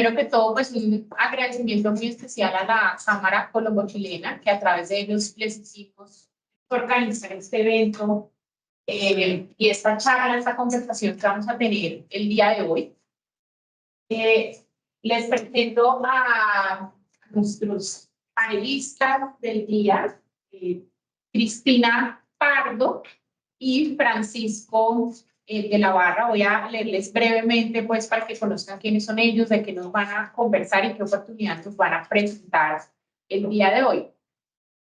primero que todo, pues un agradecimiento muy especial a la Cámara Colombo-Chilena, que a través de ellos les hicimos organizar este evento y esta charla, esta conversación que vamos a tener el día de hoy. Les presento a nuestros panelistas del día, Cristina Pardo y Francisco de la Barra. Voy a leerles brevemente, pues, para que conozcan quiénes son ellos, de qué nos van a conversar y qué oportunidad nos van a presentar el día de hoy.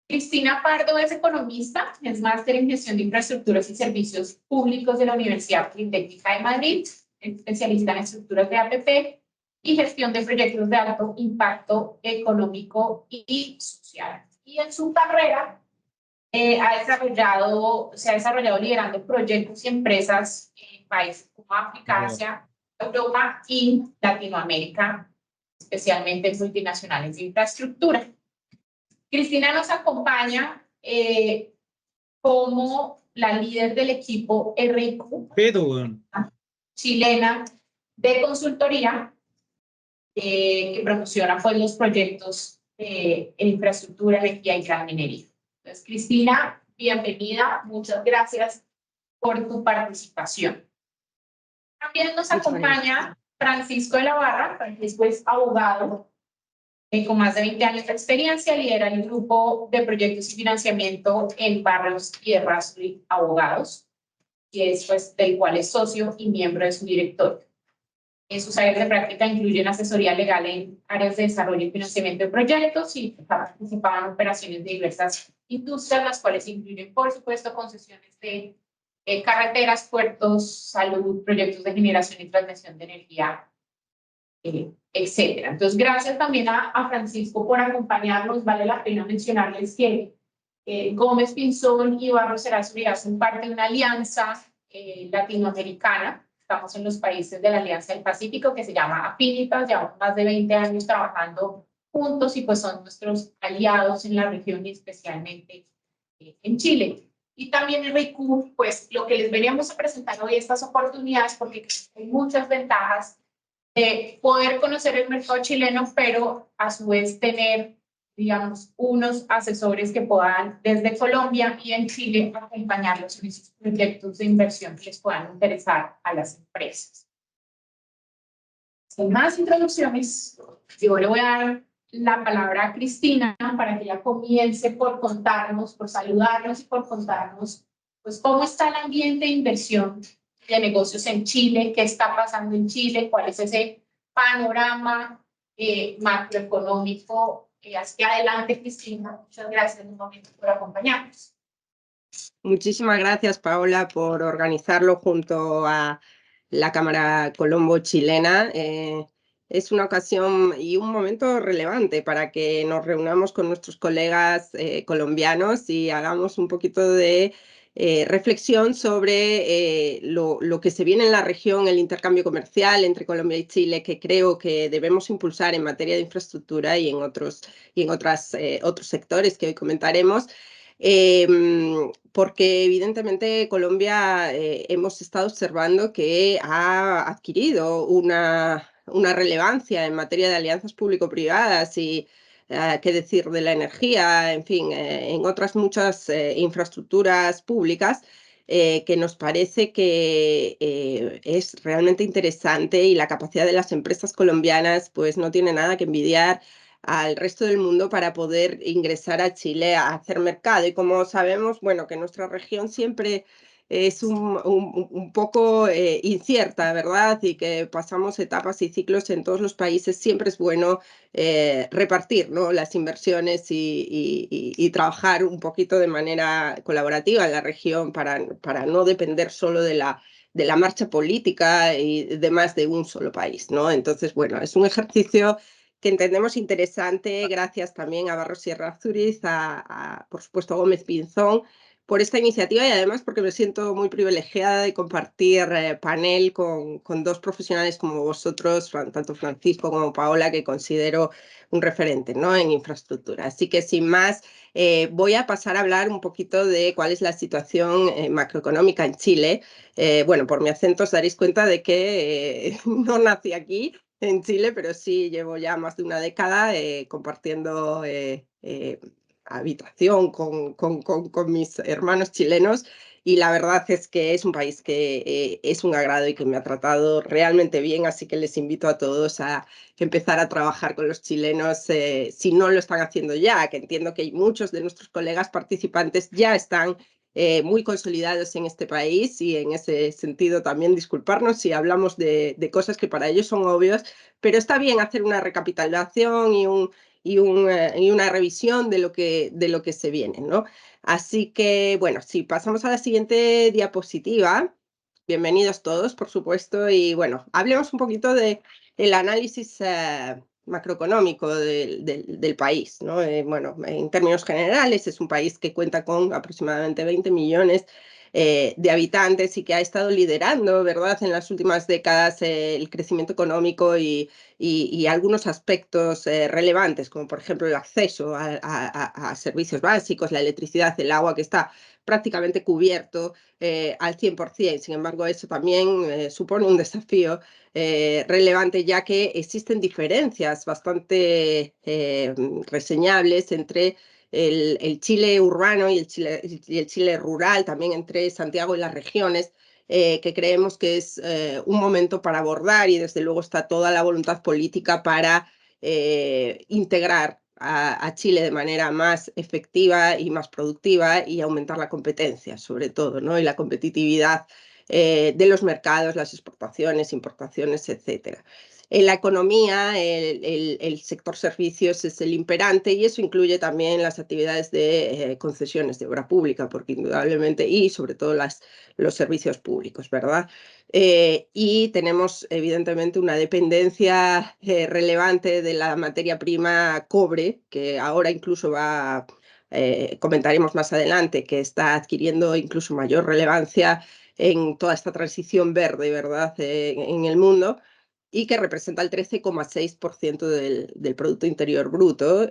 Cristina Pardo es economista, es máster en gestión de infraestructuras y servicios públicos de la Universidad Politécnica de Madrid, es especialista en estructuras de APP y gestión de proyectos de alto impacto económico y social. Y en su carrera se ha desarrollado liderando proyectos y empresas en países como África, Asia, Europa y Latinoamérica, especialmente multinacionales de infraestructura. Cristina nos acompaña como la líder del equipo RIQ, chilena de consultoría, que promociona pues, los proyectos en infraestructura, energía y gran minería. Entonces, Cristina, bienvenida, muchas gracias por tu participación. También nos acompaña Francisco de la Barra. Francisco es abogado con más de 20 años de experiencia, lidera el grupo de proyectos y financiamiento en Barrios y Errázuriz Abogados, y es pues, del cual es socio y miembro de su directorio. En sus áreas de práctica incluyen asesoría legal en áreas de desarrollo y financiamiento de proyectos y ha participado en operaciones de diversas industrias, las cuales incluyen, por supuesto, concesiones de carreteras, puertos, salud, proyectos de generación y transmisión de energía, etcétera. Entonces, gracias también a Francisco por acompañarnos. Vale la pena mencionarles que Gómez Pinzón y Barros Errázuriz hacen parte de una alianza latinoamericana. Estamos en los países de la Alianza del Pacífico, que se llama Afinitas, llevamos más de 20 años trabajando juntos y pues son nuestros aliados en la región y especialmente en Chile. Y también en RIQ, pues lo que les veníamos a presentar hoy, estas oportunidades, porque hay muchas ventajas de poder conocer el mercado chileno, pero a su vez tener, digamos, unos asesores que puedan desde Colombia y en Chile acompañarlos en esos proyectos de inversión que les puedan interesar a las empresas. Sin más introducciones, yo le voy a dar la palabra a Cristina para que ella comience por contarnos, por saludarnos y por contarnos pues, cómo está el ambiente de inversión de negocios en Chile, qué está pasando en Chile, cuál es ese panorama macroeconómico. Hacia adelante, Cristina. Muchas gracias un momento por acompañarnos. Muchísimas gracias, Paola, por organizarlo junto a la Cámara Colombo chilena. Es una ocasión y un momento relevante para que nos reunamos con nuestros colegas colombianos y hagamos un poquito de reflexión sobre lo que se viene en la región, el intercambio comercial entre Colombia y Chile, que creo que debemos impulsar en materia de infraestructura y en otros sectores que hoy comentaremos. Porque evidentemente Colombia hemos estado observando que ha adquirido una relevancia en materia de alianzas público-privadas y qué decir de la energía, en fin, en otras muchas infraestructuras públicas que nos parece que es realmente interesante y la capacidad de las empresas colombianas pues no tiene nada que envidiar al resto del mundo para poder ingresar a Chile a hacer mercado. Y como sabemos, bueno, que nuestra región siempre es un poco incierta, ¿verdad? Y que pasamos etapas y ciclos en todos los países. Siempre es bueno repartir, ¿no?, las inversiones y trabajar un poquito de manera colaborativa en la región para no depender solo de la marcha política y demás de un solo país, ¿no? Entonces, bueno, es un ejercicio que entendemos interesante, gracias también a Barros y Errázuriz, por supuesto, a Gómez Pinzón, por esta iniciativa y además porque me siento muy privilegiada de compartir panel con dos profesionales como vosotros, tanto Francisco como Paola, que considero un referente, ¿no?, en infraestructura. Así que sin más, voy a pasar a hablar un poquito de cuál es la situación macroeconómica en Chile. Bueno, por mi acento os daréis cuenta de que no nací aquí. en Chile, pero sí llevo ya más de una década compartiendo habitación con mis hermanos chilenos, y la verdad es que es un país que es un agrado y que me ha tratado realmente bien, así que les invito a todos a empezar a trabajar con los chilenos si no lo están haciendo ya, que entiendo que muchos de nuestros colegas participantes ya están muy consolidados en este país, y en ese sentido también disculparnos si hablamos de cosas que para ellos son obvias, pero está bien hacer una recapitulación y una revisión de lo que se viene, ¿no? Así que, bueno, si pasamos a la siguiente diapositiva, bienvenidos todos, por supuesto, y bueno, hablemos un poquito del análisis macroeconómico del país, ¿no? Bueno, en términos generales, es un país que cuenta con aproximadamente 20 millones de habitantes y que ha estado liderando, ¿verdad?, en las últimas décadas el crecimiento económico y algunos aspectos relevantes, como por ejemplo el acceso a servicios básicos, la electricidad, el agua, que está prácticamente cubierto al 100%. Sin embargo, eso también supone un desafío relevante, ya que existen diferencias bastante reseñables entre el Chile urbano y el Chile rural, también entre Santiago y las regiones, que creemos que es un momento para abordar, y desde luego está toda la voluntad política para integrar a Chile de manera más efectiva y más productiva, y aumentar la competencia, sobre todo, ¿no? Y la competitividad de los mercados, las exportaciones, importaciones, etcétera. En la economía, el sector servicios es el imperante, y eso incluye también las actividades de concesiones de obra pública, porque indudablemente, y sobre todo los servicios públicos, ¿verdad? Y tenemos evidentemente una dependencia relevante de la materia prima cobre, que ahora incluso comentaremos más adelante, que está adquiriendo incluso mayor relevancia en toda esta transición verde, ¿verdad?, en el mundo, y que representa el 13,6% del Producto Interior Bruto.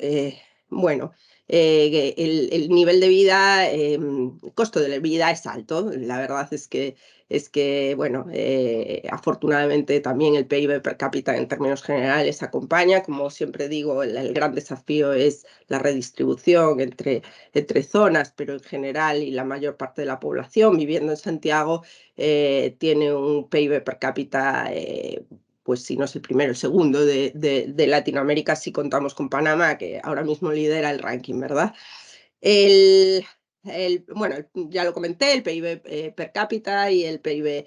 Bueno, el nivel de vida, el costo de la vida es alto. La verdad es que bueno, afortunadamente también el PIB per cápita en términos generales acompaña. Como siempre digo, el gran desafío es la redistribución entre zonas, pero en general, y la mayor parte de la población viviendo en Santiago tiene un PIB per cápita pues si no es el primero, el segundo de Latinoamérica, si contamos con Panamá, que ahora mismo lidera el ranking, ¿verdad? Bueno, ya lo comenté, el PIB per cápita y el PIB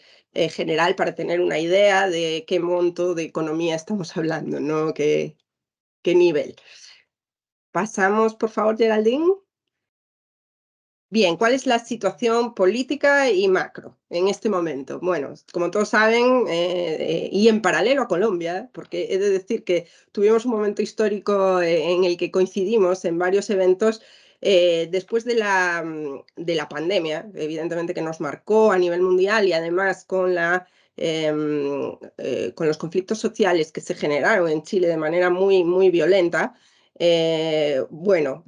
general, para tener una idea de qué monto de economía estamos hablando, ¿no? ¿Qué nivel? Pasamos, por favor, Geraldine. Bien, ¿cuál es la situación política y macro en este momento? Bueno, como todos saben, y en paralelo a Colombia, porque he de decir que tuvimos un momento histórico en el que coincidimos en varios eventos después de la pandemia, evidentemente, que nos marcó a nivel mundial, y además con los conflictos sociales que se generaron en Chile de manera muy, muy violenta. Bueno,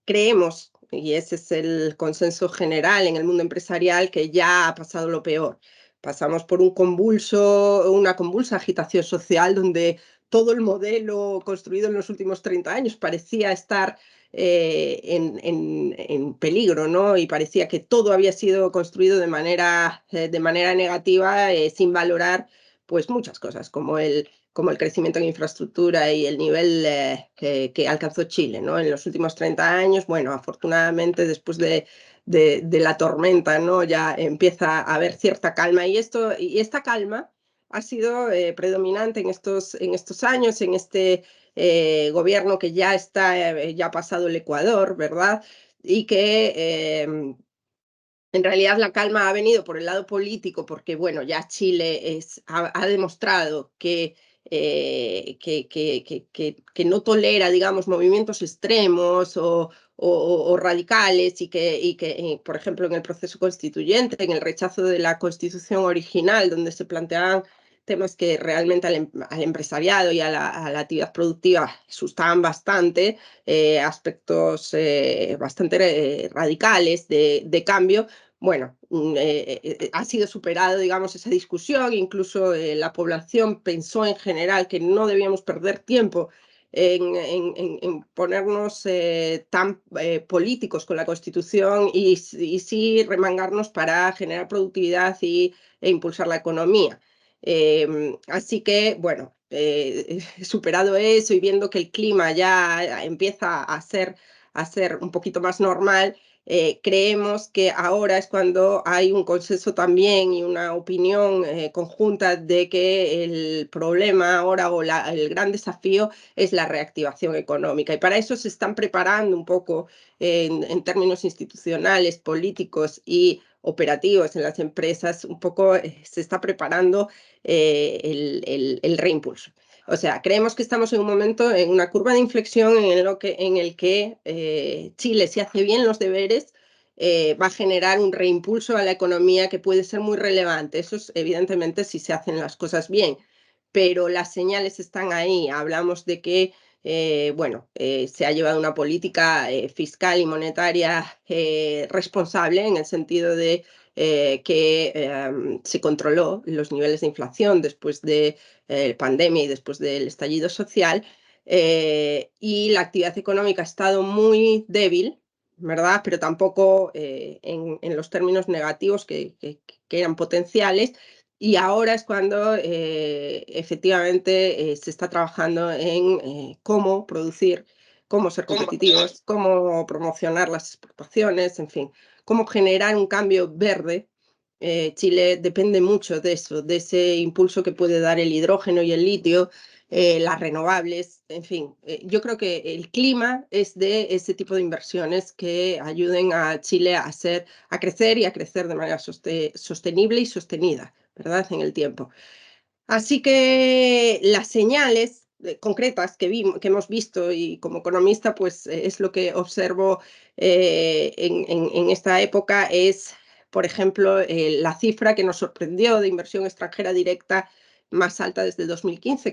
creemos, y ese es el consenso general en el mundo empresarial, que ya ha pasado lo peor. Pasamos por una convulsa agitación social, donde todo el modelo construido en los últimos 30 años parecía estar en peligro, ¿no? Y parecía que todo había sido construido de manera negativa, sin valorar pues muchas cosas, como el crecimiento en infraestructura y el nivel que alcanzó Chile, ¿no?, en los últimos 30 años. Bueno, afortunadamente, después de la tormenta, ¿no?, ya empieza a haber cierta calma, y esta calma ha sido predominante en estos años, en este gobierno que ya ha pasado el Ecuador, ¿verdad? Y que en realidad la calma ha venido por el lado político, porque bueno, ya Chile ha demostrado que no tolera, digamos, movimientos extremos o radicales, y que, por ejemplo, en el proceso constituyente, en el rechazo de la constitución original, donde se planteaban temas que realmente al empresariado y a la actividad productiva asustaban bastante, aspectos bastante radicales de cambio. bueno, ha sido superado, digamos, esa discusión, incluso la población pensó en general que no debíamos perder tiempo en ponernos tan políticos con la Constitución y sí remangarnos para generar productividad e impulsar la economía. Así que, bueno, superado eso y viendo que el clima ya empieza a ser un poquito más normal, creemos que ahora es cuando hay un consenso también y una opinión conjunta de que el problema ahora o el gran desafío es la reactivación económica. Y para eso se están preparando un poco en términos institucionales, políticos y operativos en las empresas, un poco se está preparando el reimpulso. O sea, creemos que estamos en un momento, en una curva de inflexión en el que Chile, si hace bien los deberes, va a generar un reimpulso a la economía que puede ser muy relevante. Eso es evidentemente si se hacen las cosas bien, pero las señales están ahí. Hablamos de que bueno, se ha llevado una política fiscal y monetaria responsable en el sentido de que se controló los niveles de inflación después de pandemia y después del estallido social, y la actividad económica ha estado muy débil, ¿verdad? Pero tampoco en los términos negativos que eran potenciales. Y ahora es cuando efectivamente se está trabajando en cómo producir, cómo ser competitivos, cómo promocionar las exportaciones, en fin, cómo generar un cambio verde. Chile depende mucho de eso, de ese impulso que puede dar el hidrógeno y el litio, las renovables, en fin. Yo creo que el clima es de ese tipo de inversiones que ayuden a Chile a crecer y a crecer de manera sostenible y sostenida, ¿verdad? En el tiempo. Así que las señales concretas que hemos visto y como economista, pues es lo que observo en esta época es, por ejemplo, la cifra que nos sorprendió de inversión extranjera directa más alta desde 2015,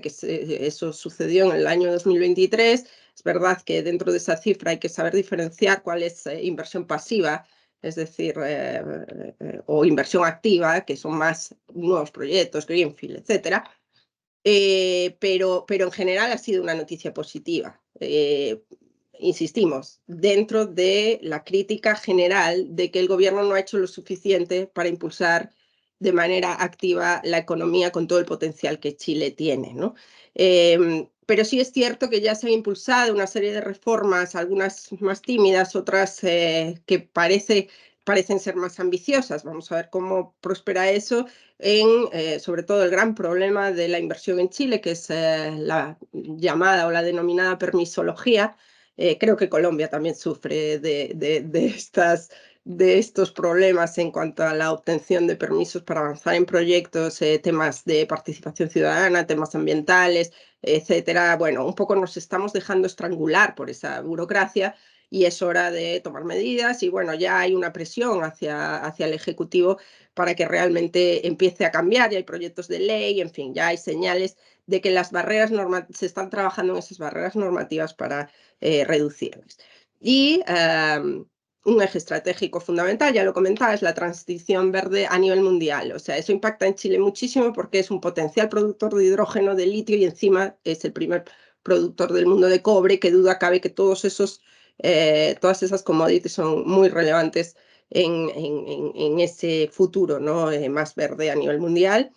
eso sucedió en el año 2023. Es verdad que dentro de esa cifra hay que saber diferenciar cuál es inversión pasiva, es decir, o inversión activa, que son más nuevos proyectos, Greenfield, etcétera. Pero en general ha sido una noticia positiva. Insistimos, dentro de la crítica general de que el gobierno no ha hecho lo suficiente para impulsar de manera activa la economía con todo el potencial que Chile tiene, ¿no? Pero sí es cierto que ya se han impulsado una serie de reformas, algunas más tímidas, otras que parecen ser más ambiciosas. Vamos a ver cómo prospera eso sobre todo el gran problema de la inversión en Chile, que es la llamada o la denominada permisología. Creo que Colombia también sufre de estos problemas en cuanto a la obtención de permisos para avanzar en proyectos, temas de participación ciudadana, temas ambientales, etcétera. Bueno, un poco nos estamos dejando estrangular por esa burocracia y es hora de tomar medidas y bueno, ya hay una presión hacia el Ejecutivo para que realmente empiece a cambiar, y hay proyectos de ley, en fin, ya hay señales de que se están trabajando en esas barreras normativas para reducirlas. Y un eje estratégico fundamental, ya lo comentaba, es la transición verde a nivel mundial. O sea, eso impacta en Chile muchísimo porque es un potencial productor de hidrógeno, de litio y encima es el primer productor del mundo de cobre, que duda cabe que todas esas commodities son muy relevantes en ese futuro, ¿no? Más verde a nivel mundial.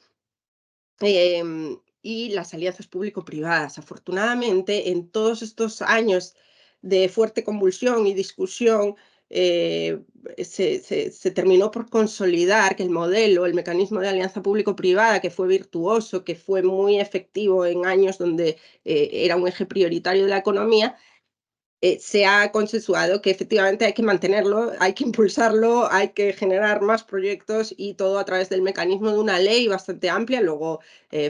Y las alianzas público-privadas. Afortunadamente, en todos estos años de fuerte convulsión y discusión, se terminó por consolidar que el modelo, el mecanismo de alianza público-privada, que fue virtuoso, que fue muy efectivo en años donde era un eje prioritario de la economía, se ha consensuado que efectivamente hay que mantenerlo, hay que impulsarlo, hay que generar más proyectos y todo a través del mecanismo de una ley bastante amplia. Luego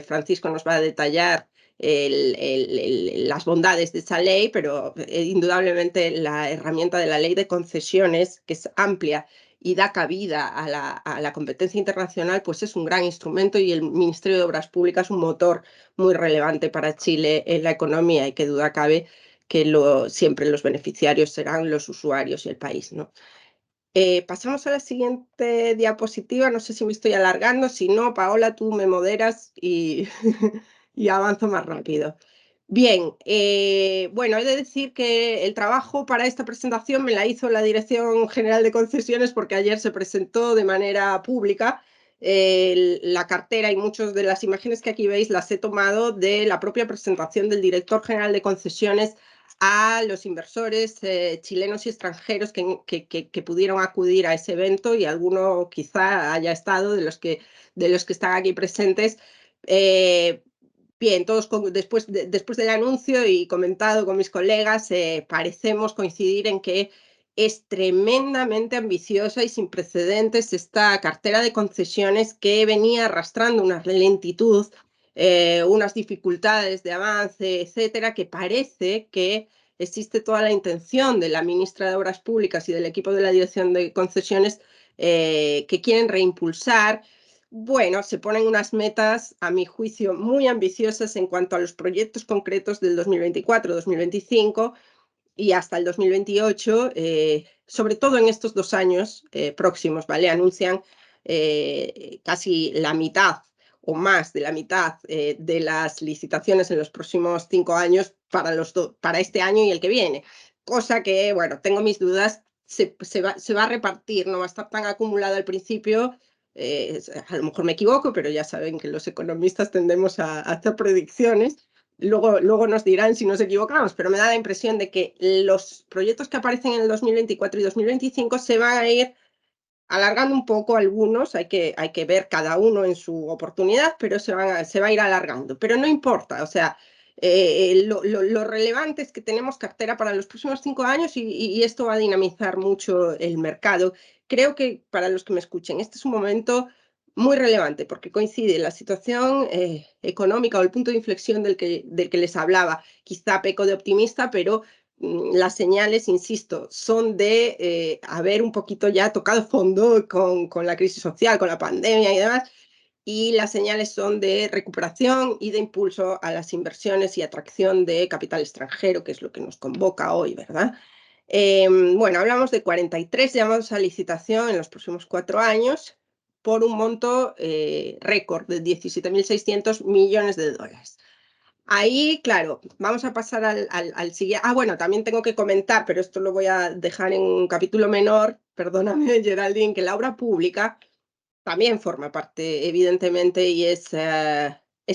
Francisco nos va a detallar las bondades de esa ley, pero indudablemente la herramienta de la ley de concesiones, que es amplia y da cabida a la competencia internacional, pues es un gran instrumento y el Ministerio de Obras Públicas un motor muy relevante para Chile en la economía y que duda cabe que siempre los beneficiarios serán los usuarios y el país, ¿no? Pasamos a la siguiente diapositiva. No sé si me estoy alargando. Si no, Paola, tú me moderas y, y avanzo más rápido. Bien, bueno, he de decir que el trabajo para esta presentación me la hizo la Dirección General de Concesiones porque ayer se presentó de manera pública la cartera, y muchas de las imágenes que aquí veis las he tomado de la propia presentación del Director General de Concesiones a los inversores chilenos y extranjeros que pudieron acudir a ese evento, y alguno quizá haya estado de los que están aquí presentes. Bien, todos después del anuncio y comentado con mis colegas, parecemos coincidir en que es tremendamente ambiciosa y sin precedentes esta cartera de concesiones, que venía arrastrando una lentitud, unas dificultades de avance, etcétera, que parece que existe toda la intención de la ministra de Obras Públicas y del equipo de la Dirección de Concesiones que quieren reimpulsar. Bueno, se ponen unas metas, a mi juicio, muy ambiciosas en cuanto a los proyectos concretos del 2024, 2025 y hasta el 2028, sobre todo en estos 2 años próximos, ¿vale? Anuncian casi la mitad o más de la mitad de las licitaciones en los próximos 5 años para este año y el que viene. Cosa que, bueno, tengo mis dudas, se va a repartir, no va a estar tan acumulado al principio. A lo mejor me equivoco, pero ya saben que los economistas tendemos a hacer predicciones. Luego nos dirán si nos equivocamos, pero me da la impresión de que los proyectos que aparecen en el 2024 y 2025 se van a ir alargando un poco algunos. Hay que ver cada uno en su oportunidad, pero se va a ir alargando. Pero no importa, o sea, lo relevante es que tenemos cartera para los próximos 5 años y esto va a dinamizar mucho el mercado. Creo que para los que me escuchen, este es un momento muy relevante porque coincide la situación económica o el punto de inflexión del que les hablaba. Quizá peco de optimista, pero las señales, insisto, son de haber un poquito ya tocado fondo con la crisis social, con la pandemia y demás, y las señales son de recuperación y de impulso a las inversiones y atracción de capital extranjero, que es lo que nos convoca hoy, ¿verdad? Bueno, hablamos de 43 llamados a licitación en los próximos 4 años por un monto récord de 17.600 millones de dólares. Ahí, claro, vamos a pasar al siguiente. Bueno, también tengo que comentar, pero esto lo voy a dejar en un capítulo menor, perdóname, Geraldine, que la obra pública también forma parte, evidentemente, y es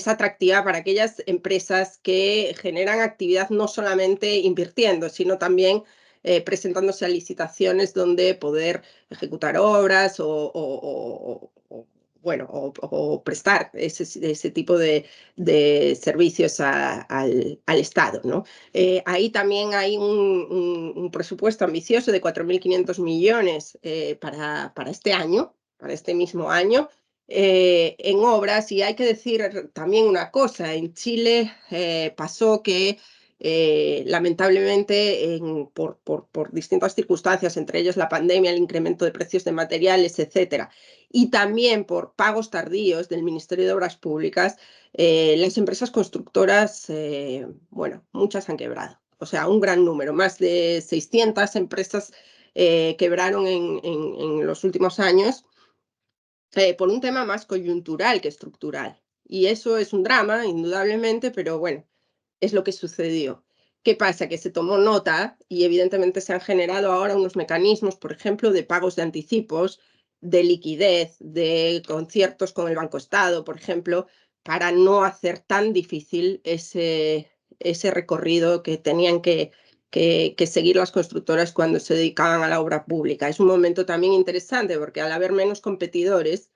atractiva para aquellas empresas que generan actividad no solamente invirtiendo, sino también presentándose a licitaciones donde poder ejecutar obras bueno, o prestar ese tipo de servicios al Estado, ¿no? Ahí también hay un presupuesto ambicioso de 4.500 millones para este año, para este mismo año, en obras. Y hay que decir también una cosa: en Chile pasó que lamentablemente por distintas circunstancias, entre ellas la pandemia, el incremento de precios de materiales, etcétera, y también por pagos tardíos del Ministerio de Obras Públicas, las empresas constructoras, bueno, muchas han quebrado. O sea, un gran número, más de 600 empresas quebraron en los últimos años por un tema más coyuntural que estructural. Y eso es un drama, indudablemente, pero bueno, es lo que sucedió. ¿Qué pasa? Que se tomó nota y evidentemente se han generado ahora unos mecanismos, por ejemplo, de pagos de anticipos, de liquidez, de conciertos con el Banco Estado, por ejemplo, para no hacer tan difícil ese recorrido que tenían que seguir las constructoras cuando se dedicaban a la obra pública. Es un momento también interesante porque al haber menos competidores,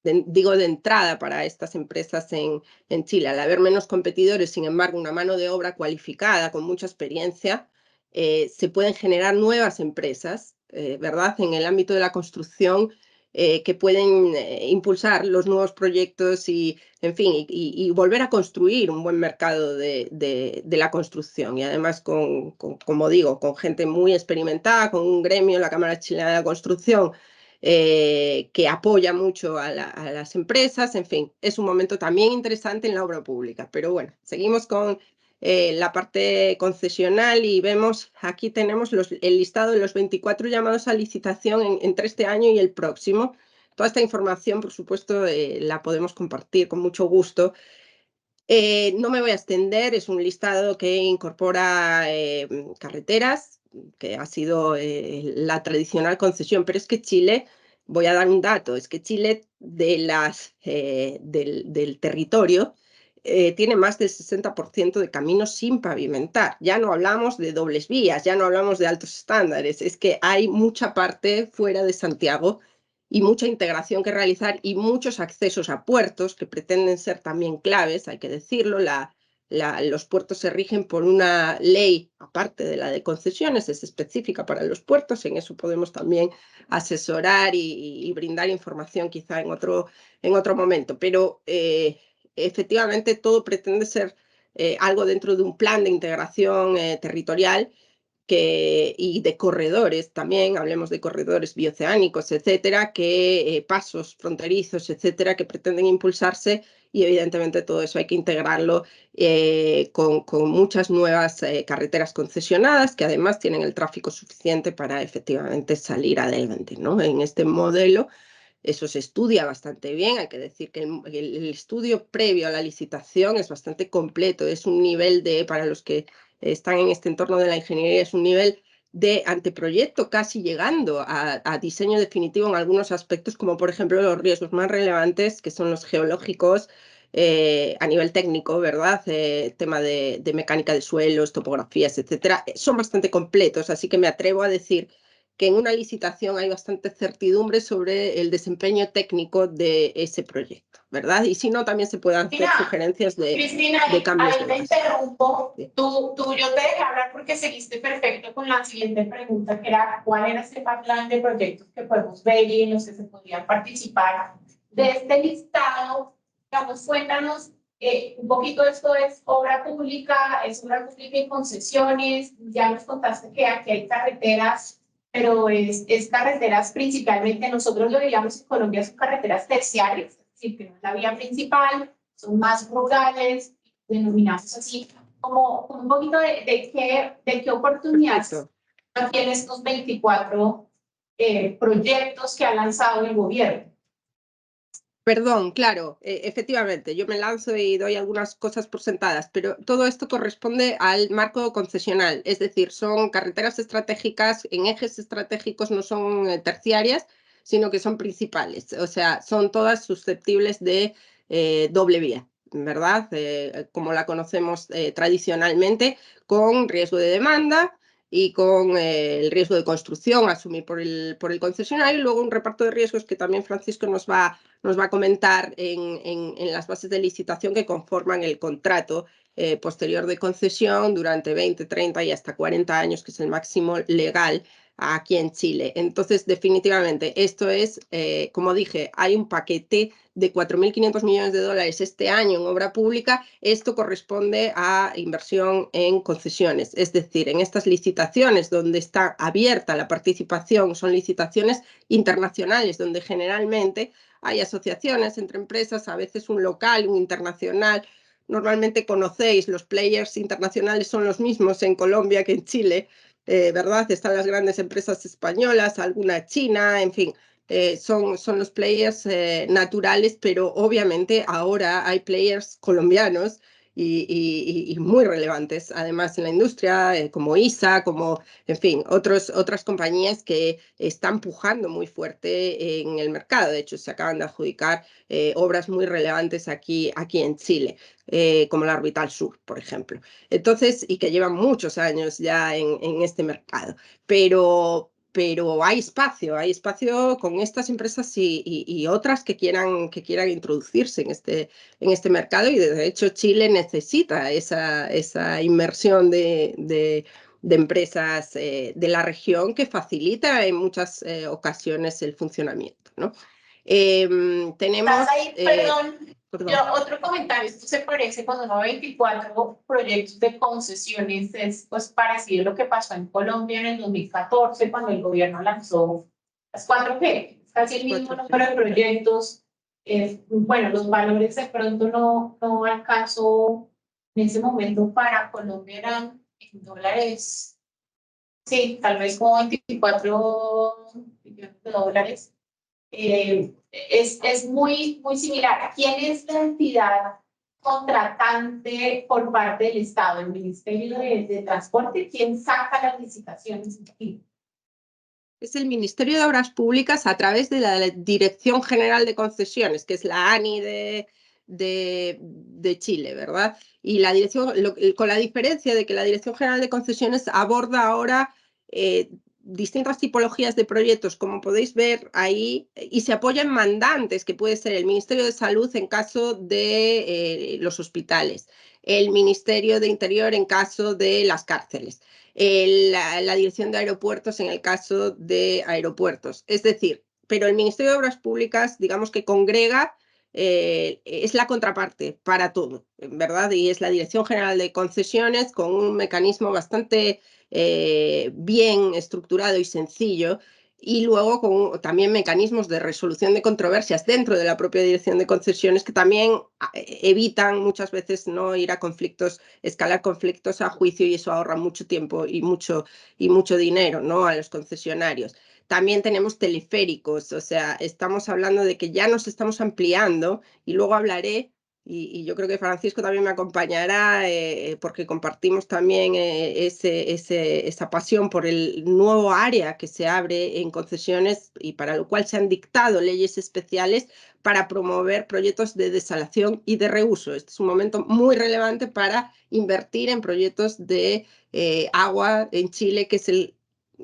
digo de entrada para estas empresas en Chile, al haber menos competidores, sin embargo, una mano de obra cualificada con mucha experiencia, se pueden generar nuevas empresas, ¿verdad?, en el ámbito de la construcción, que pueden impulsar los nuevos proyectos y, en fin, y volver a construir un buen mercado de la construcción. Y además, como digo, con gente muy experimentada, con un gremio, la Cámara Chilena de la Construcción, que apoya mucho a las empresas. En fin, es un momento también interesante en la obra pública. Pero bueno, seguimos con la parte concesional y vemos, aquí tenemos el listado de los 24 llamados a licitación entre este año y el próximo. Toda esta información, por supuesto, la podemos compartir con mucho gusto. No me voy a extender, es un listado que incorpora carreteras, que ha sido la tradicional concesión, pero es que Chile, voy a dar un dato, es que Chile del territorio tiene más del 60% de caminos sin pavimentar. Ya no hablamos de dobles vías, ya no hablamos de altos estándares, es que hay mucha parte fuera de Santiago y mucha integración que realizar y muchos accesos a puertos que pretenden ser también claves, hay que decirlo. Los puertos se rigen por una ley, aparte de la de concesiones, es específica para los puertos, en eso podemos también asesorar y brindar información quizá en otro momento, pero efectivamente todo pretende ser algo dentro de un plan de integración territorial y de corredores también, hablemos de corredores bioceánicos, etcétera, pasos fronterizos, etcétera, que pretenden impulsarse y evidentemente todo eso hay que integrarlo con muchas nuevas carreteras concesionadas que además tienen el tráfico suficiente para efectivamente salir adelante, ¿no? En este modelo eso se estudia bastante bien, hay que decir que el estudio previo a la licitación es bastante completo, es un nivel para los que están en este entorno de la ingeniería, es un nivel de anteproyecto casi llegando a diseño definitivo en algunos aspectos, como por ejemplo los riesgos más relevantes, que son los geológicos, a nivel técnico, ¿verdad? Tema de mecánica de suelos, topografías, etcétera, son bastante completos, así que me atrevo a decir que en una licitación hay bastante certidumbre sobre el desempeño técnico de ese proyecto, ¿verdad? Y si no, también se pueden hacer sugerencias Cristina, de cambios ahí de te base. interrumpo. Sí. Yo te dejé hablar porque seguiste perfecto con la siguiente pregunta, que era cuál era ese plan de proyectos que podemos ver y en los que se podrían participar. De este listado, digamos, cuéntanos un poquito. Esto es obra pública y concesiones. Ya nos contaste que aquí hay carreteras, pero es carreteras principalmente, nosotros lo digamos en Colombia, son carreteras terciarias, es decir, que no es la vía principal, son más rurales, denominados así, como un poquito de qué oportunidades Perfecto. tienen estos 24 proyectos que ha lanzado el gobierno. Perdón, claro, efectivamente, yo me lanzo y doy algunas cosas por sentadas, pero todo esto corresponde al marco concesional, es decir, son carreteras estratégicas en ejes estratégicos, no son terciarias, sino que son principales, o sea, son todas susceptibles de doble vía, ¿verdad? Como la conocemos tradicionalmente, con riesgo de demanda y con el riesgo de construcción asumir por el concesionario, y luego un reparto de riesgos que también Francisco nos va a comentar en las bases de licitación que conforman el contrato posterior de concesión durante 20, 30 y hasta 40 años, que es el máximo legal aquí en Chile. Entonces, definitivamente, esto es, como dije, hay un paquete de 4.500 millones de dólares este año en obra pública. Esto corresponde a inversión en concesiones, es decir, en estas licitaciones donde está abierta la participación, son licitaciones internacionales, donde generalmente hay asociaciones entre empresas, a veces un local, un internacional. Normalmente conocéis, los players internacionales son los mismos en Colombia que en Chile, ¿verdad? Están las grandes empresas españolas, alguna china, en fin. Son los players naturales, pero obviamente ahora hay players colombianos y muy relevantes, además en la industria, como ISA, como, en fin, otras compañías que están pujando muy fuerte en el mercado. De hecho, se acaban de adjudicar obras muy relevantes aquí en Chile, como la Orbital Sur, por ejemplo. Entonces, y que llevan muchos años ya en este mercado. Pero hay espacio con estas empresas y otras que quieran introducirse en este mercado, y de hecho Chile necesita esa inversión de empresas de la región que facilita en muchas ocasiones el funcionamiento, ¿no? Tenemos... Ahí, perdón. Otro comentario, esto se parece cuando uno ve 24 proyectos de concesiones, es pues parecido a lo que pasó en Colombia en el 2014 cuando el gobierno lanzó las 4G, casi el mismo número de proyectos. Bueno, los valores de pronto no alcanzó En ese momento para Colombia eran en dólares, sí, tal vez como 24 millones de dólares. Es muy, muy similar. ¿Quién es la entidad contratante por parte del Estado? ¿El Ministerio de Transporte? ¿Quién saca las licitaciones aquí? Es el Ministerio de Obras Públicas a través de la Dirección General de Concesiones, que es la ANI de Chile, ¿verdad? Y la dirección, con la diferencia de que la Dirección General de Concesiones aborda ahora distintas tipologías de proyectos, como podéis ver ahí, y se apoya en mandantes, que puede ser el Ministerio de Salud en caso de los hospitales, el Ministerio de Interior en caso de las cárceles, la Dirección de Aeropuertos en el caso de aeropuertos. Es decir, pero el Ministerio de Obras Públicas, digamos que congrega, es la contraparte para todo, ¿verdad? Y es la Dirección General de Concesiones con un mecanismo bastante bien estructurado y sencillo, y luego con también mecanismos de resolución de controversias dentro de la propia Dirección de Concesiones que también evitan muchas veces no ir a conflictos, escalar conflictos a juicio, y eso ahorra mucho tiempo y mucho dinero, ¿no?, a los concesionarios. También tenemos teleféricos, o sea, estamos hablando de que ya nos estamos ampliando, y luego hablaré, y yo creo que Francisco también me acompañará, porque compartimos también esa pasión por el nuevo área que se abre en concesiones, y para lo cual se han dictado leyes especiales para promover proyectos de desalación y de reuso. Este es un momento muy relevante para invertir en proyectos de agua en Chile, que es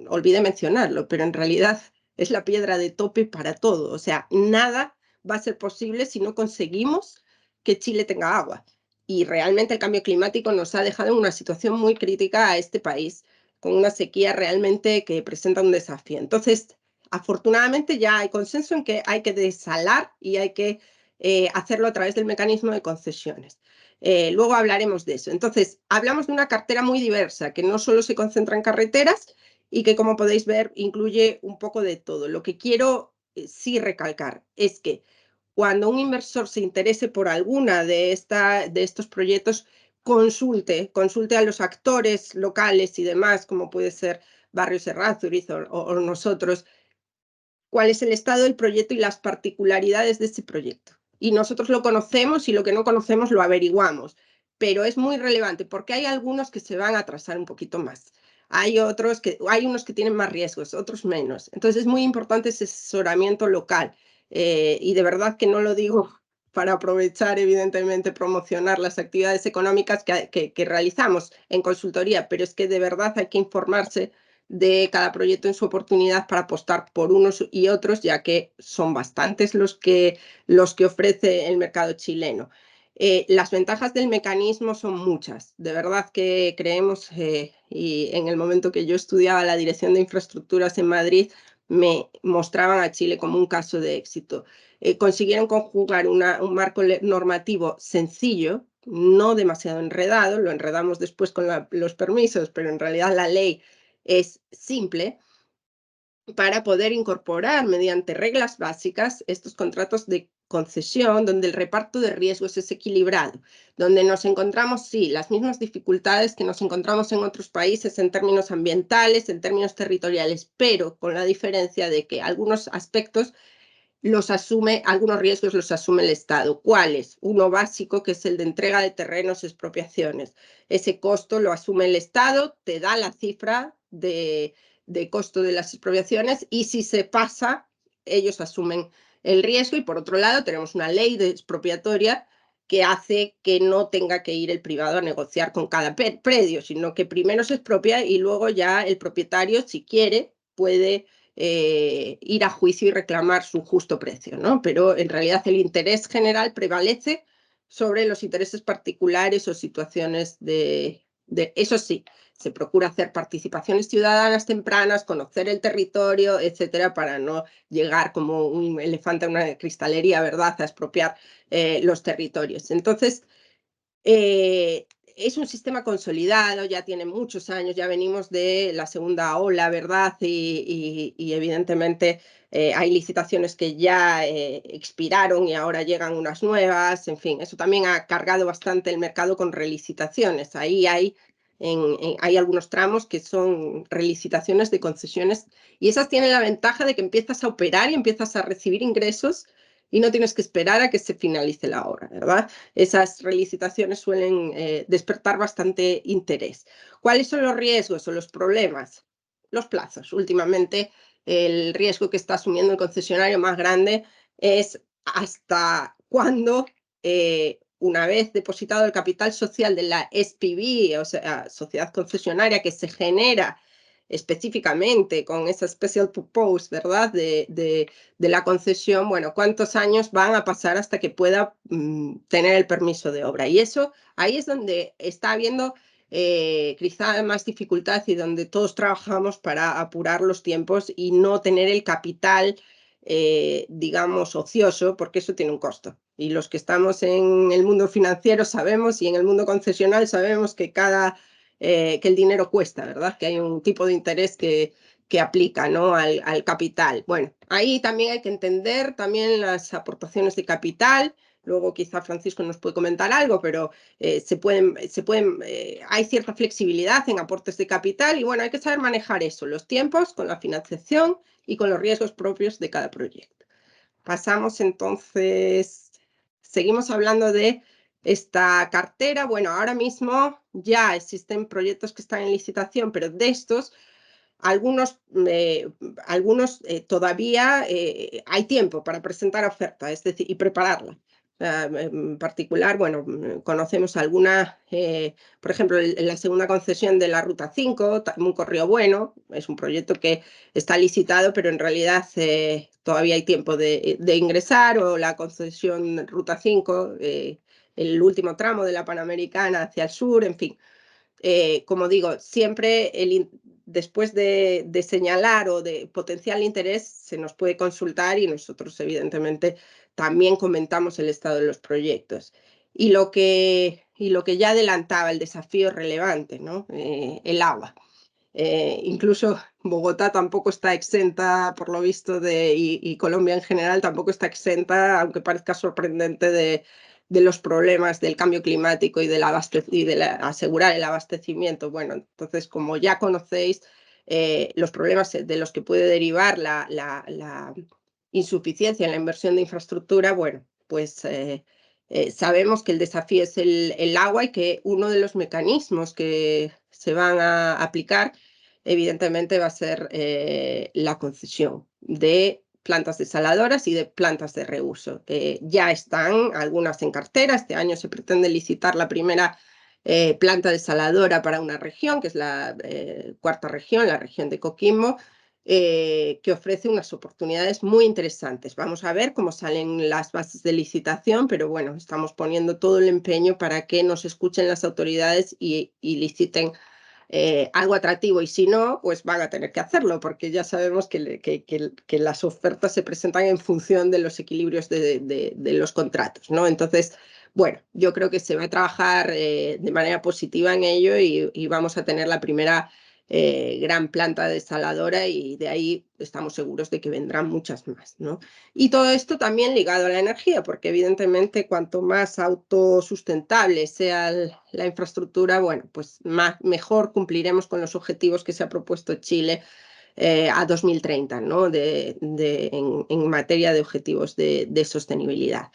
olvidé mencionarlo, pero en realidad es la piedra de tope para todo. O sea, nada va a ser posible si no conseguimos que Chile tenga agua. Y realmente el cambio climático nos ha dejado en una situación muy crítica a este país, con una sequía realmente que presenta un desafío. Entonces, afortunadamente ya hay consenso en que hay que desalar y hay que hacerlo a través del mecanismo de concesiones. Luego hablaremos de eso. Entonces, hablamos de una cartera muy diversa, que no solo se concentra en carreteras y que, como podéis ver, incluye un poco de todo. Lo que quiero sí recalcar es que cuando un inversor se interese por alguna de estos proyectos, consulte a los actores locales y demás, como puede ser Barrios Errázuriz o nosotros, cuál es el estado del proyecto y las particularidades de ese proyecto. Y nosotros lo conocemos, y lo que no conocemos lo averiguamos, pero es muy relevante porque hay algunos que se van a atrasar un poquito más. Hay unos que tienen más riesgos, otros menos. Entonces es muy importante ese asesoramiento local, y de verdad que no lo digo para aprovechar, evidentemente, promocionar las actividades económicas que realizamos en consultoría, pero es que de verdad hay que informarse de cada proyecto en su oportunidad para apostar por unos y otros, ya que son bastantes los que ofrece el mercado chileno. Las ventajas del mecanismo son muchas. De verdad que creemos, y en el momento que yo estudiaba la Dirección de Infraestructuras en Madrid, me mostraban a Chile como un caso de éxito. Consiguieron conjugar un marco normativo sencillo, no demasiado enredado, lo enredamos después con los permisos, pero en realidad la ley es simple, para poder incorporar mediante reglas básicas estos contratos de concesión, donde el reparto de riesgos es equilibrado, donde nos encontramos, sí, las mismas dificultades que nos encontramos en otros países en términos ambientales, en términos territoriales, pero con la diferencia de que algunos aspectos algunos riesgos los asume el Estado. ¿Cuáles? Uno básico, que es el de entrega de terrenos y expropiaciones. Ese costo lo asume el Estado, te da la cifra de costo de las expropiaciones, y si se pasa, ellos asumen el riesgo. Y por otro lado, tenemos una ley expropiatoria que hace que no tenga que ir el privado a negociar con cada predio, sino que primero se expropia y luego ya el propietario, si quiere, puede ir a juicio y reclamar su justo precio, ¿no? Pero en realidad el interés general prevalece sobre los intereses particulares o situaciones eso sí, se procura hacer participaciones ciudadanas tempranas, conocer el territorio, etcétera, para no llegar como un elefante a una cristalería, ¿verdad?, a expropiar los territorios. Entonces, es un sistema consolidado, ya tiene muchos años, ya venimos de la segunda ola, ¿verdad? Y evidentemente hay licitaciones que ya expiraron y ahora llegan unas nuevas, en fin, eso también ha cargado bastante el mercado con relicitaciones. Ahí hay algunos tramos que son relicitaciones de concesiones y esas tienen la ventaja de que empiezas a operar y empiezas a recibir ingresos y no tienes que esperar a que se finalice la obra, ¿verdad? Esas relicitaciones suelen despertar bastante interés. ¿Cuáles son los riesgos o los problemas? Los plazos. Últimamente, el riesgo que está asumiendo el concesionario más grande es hasta cuándo, una vez depositado el capital social de la SPV, o sea, sociedad concesionaria que se genera específicamente con esa special purpose, ¿verdad? De la concesión, bueno, cuántos años van a pasar hasta que pueda tener el permiso de obra. Y eso, ahí es donde está habiendo quizá más dificultad y donde todos trabajamos para apurar los tiempos y no tener el capital, digamos, ocioso, porque eso tiene un costo. Y los que estamos en el mundo financiero sabemos y en el mundo concesional sabemos que que el dinero cuesta, ¿verdad? Que hay un tipo de interés que aplica, ¿no? al capital. Bueno, ahí también hay que entender también las aportaciones de capital. Luego quizá Francisco nos puede comentar algo, pero hay cierta flexibilidad en aportes de capital y bueno, hay que saber manejar eso, los tiempos con la financiación y con los riesgos propios de cada proyecto. Pasamos entonces, seguimos hablando de esta cartera. Bueno, ahora mismo ya existen proyectos que están en licitación, pero de estos, algunos todavía hay tiempo para presentar oferta, es decir, y prepararla. En particular, bueno, conocemos alguna, por ejemplo, la segunda concesión de la Ruta 5, un correo bueno, es un proyecto que está licitado, pero en realidad todavía hay tiempo de ingresar, o la concesión Ruta 5, el último tramo de la Panamericana hacia el sur, en fin. Como digo, siempre después de señalar o de potencial interés se nos puede consultar y nosotros evidentemente también comentamos el estado de los proyectos. Y lo que ya adelantaba, el desafío relevante, ¿no? El agua. Incluso Bogotá tampoco está exenta, por lo visto, y Colombia en general tampoco está exenta, aunque parezca sorprendente, de los problemas del cambio climático y de asegurar el abastecimiento. Bueno, entonces, como ya conocéis, los problemas de los que puede derivar la insuficiencia en la inversión de infraestructura, bueno, pues sabemos que el desafío es el agua y que uno de los mecanismos que se van a aplicar, evidentemente, va a ser la concesión de plantas desaladoras y de plantas de reuso. Ya están algunas en cartera. Este año se pretende licitar la primera planta desaladora para una región, que es la cuarta región, la región de Coquimbo, que ofrece unas oportunidades muy interesantes. Vamos a ver cómo salen las bases de licitación, pero bueno, estamos poniendo todo el empeño para que nos escuchen las autoridades y liciten algo atractivo, y si no, pues van a tener que hacerlo, porque ya sabemos que las ofertas se presentan en función de los equilibrios de los contratos, ¿no? Entonces, bueno, yo creo que se va a trabajar de manera positiva en ello y vamos a tener la primera gran planta desaladora y de ahí estamos seguros de que vendrán muchas más, ¿no? Y todo esto también ligado a la energía, porque evidentemente cuanto más autosustentable sea la infraestructura, bueno, pues mejor cumpliremos con los objetivos que se ha propuesto Chile a 2030, ¿no? En materia de objetivos de sostenibilidad.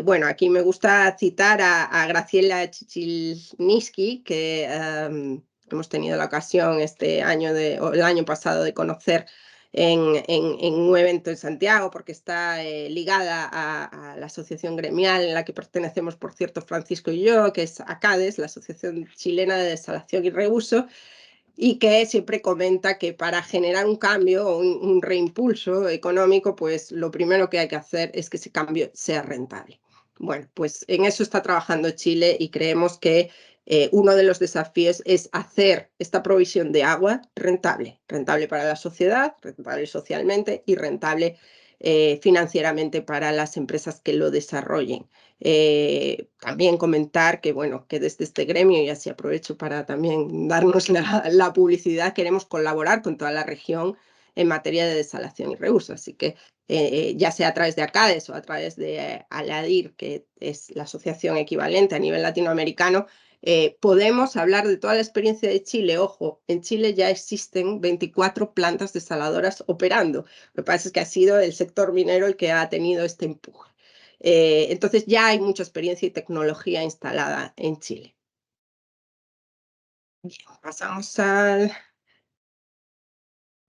Bueno, aquí me gusta citar a Graciela Chichilnisky, que hemos tenido la ocasión este año o el año pasado de conocer en un evento en Santiago, porque está ligada a la asociación gremial en la que pertenecemos, por cierto, Francisco y yo, que es ACADES, la Asociación Chilena de Desalación y Reuso, y que siempre comenta que para generar un cambio o un reimpulso económico, pues lo primero que hay que hacer es que ese cambio sea rentable. Bueno, pues en eso está trabajando Chile y creemos que uno de los desafíos es hacer esta provisión de agua rentable, rentable para la sociedad, rentable socialmente y rentable financieramente para las empresas que lo desarrollen. También comentar que, bueno, que desde este gremio, y así aprovecho para también darnos la publicidad, queremos colaborar con toda la región en materia de desalación y reuso. Así que ya sea a través de ACADES o a través de ALADIR, que es la asociación equivalente a nivel latinoamericano, podemos hablar de toda la experiencia de Chile. Ojo, en Chile ya existen 24 plantas desaladoras operando. Lo que pasa es que ha sido el sector minero el que ha tenido este empuje. Entonces ya hay mucha experiencia y tecnología instalada en Chile. Bien, pasamos a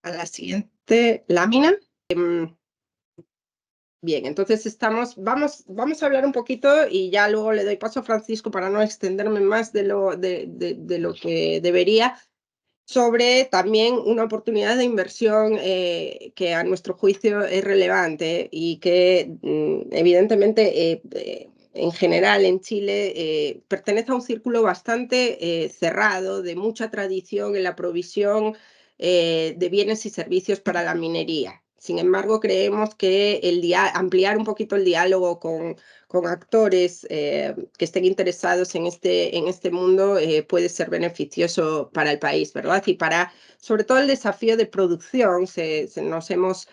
la siguiente lámina. Bien, entonces vamos a hablar un poquito y ya luego le doy paso a Francisco para no extenderme más de lo que debería, sobre también una oportunidad de inversión que a nuestro juicio es relevante y que evidentemente en general en Chile pertenece a un círculo bastante cerrado, de mucha tradición en la provisión de bienes y servicios para la minería. Sin embargo, creemos que ampliar un poquito el diálogo con actores que estén interesados en este mundo puede ser beneficioso para el país, ¿verdad? Y para, sobre todo, el desafío de producción, nos hemos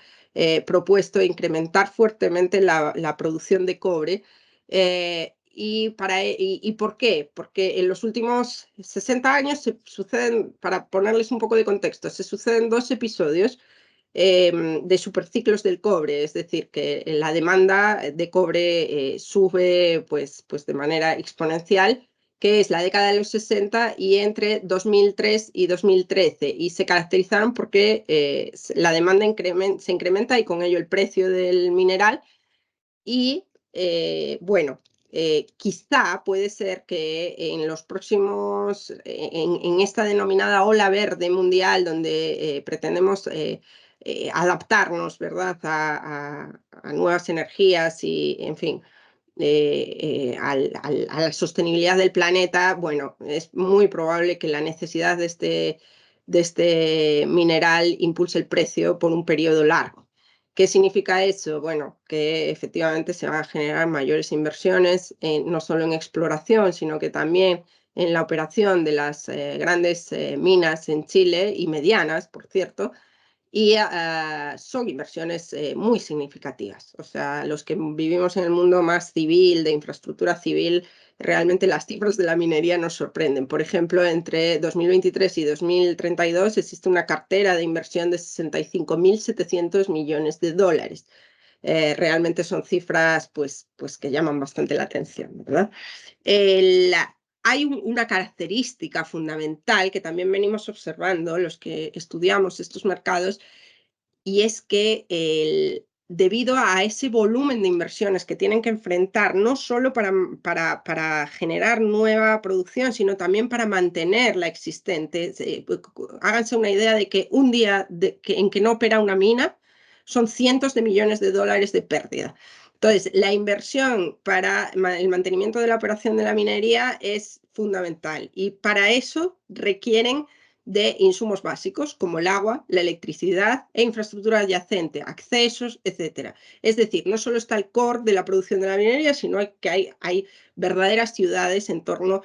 propuesto incrementar fuertemente la producción de cobre. ¿Y por qué? Porque en los últimos 60 años se suceden, para ponerles un poco de contexto, se suceden dos episodios de superciclos del cobre, es decir, que la demanda de cobre sube pues de manera exponencial, que es la década de los 60 y entre 2003 y 2013, y se caracterizaron porque la demanda se incrementa y con ello el precio del mineral, y bueno, quizá puede ser que en los próximos, en esta denominada ola verde mundial, donde pretendemos adaptarnos, ¿verdad?, a nuevas energías y, en fin, a la sostenibilidad del planeta, bueno, es muy probable que la necesidad de este mineral impulse el precio por un periodo largo. ¿Qué significa eso? Bueno, que efectivamente se van a generar mayores inversiones, no solo en exploración, sino que también en la operación de las grandes minas en Chile, y medianas, por cierto, y son inversiones muy significativas. O sea, los que vivimos en el mundo más civil, de infraestructura civil, realmente las cifras de la minería nos sorprenden. Por ejemplo, entre 2023 y 2032 existe una cartera de inversión de 65.700 millones de dólares. Realmente son cifras pues que llaman bastante la atención, ¿verdad? Hay una característica fundamental que también venimos observando los que estudiamos estos mercados, y es que debido a ese volumen de inversiones que tienen que enfrentar, no solo para generar nueva producción, sino también para mantener la existente. Háganse una idea de que un día en que no opera una mina son cientos de millones de dólares de pérdida. Entonces, la inversión para el mantenimiento de la operación de la minería es fundamental, y para eso requieren de insumos básicos como el agua, la electricidad e infraestructura adyacente, accesos, etc. Es decir, no solo está el core de la producción de la minería, sino que hay verdaderas ciudades en torno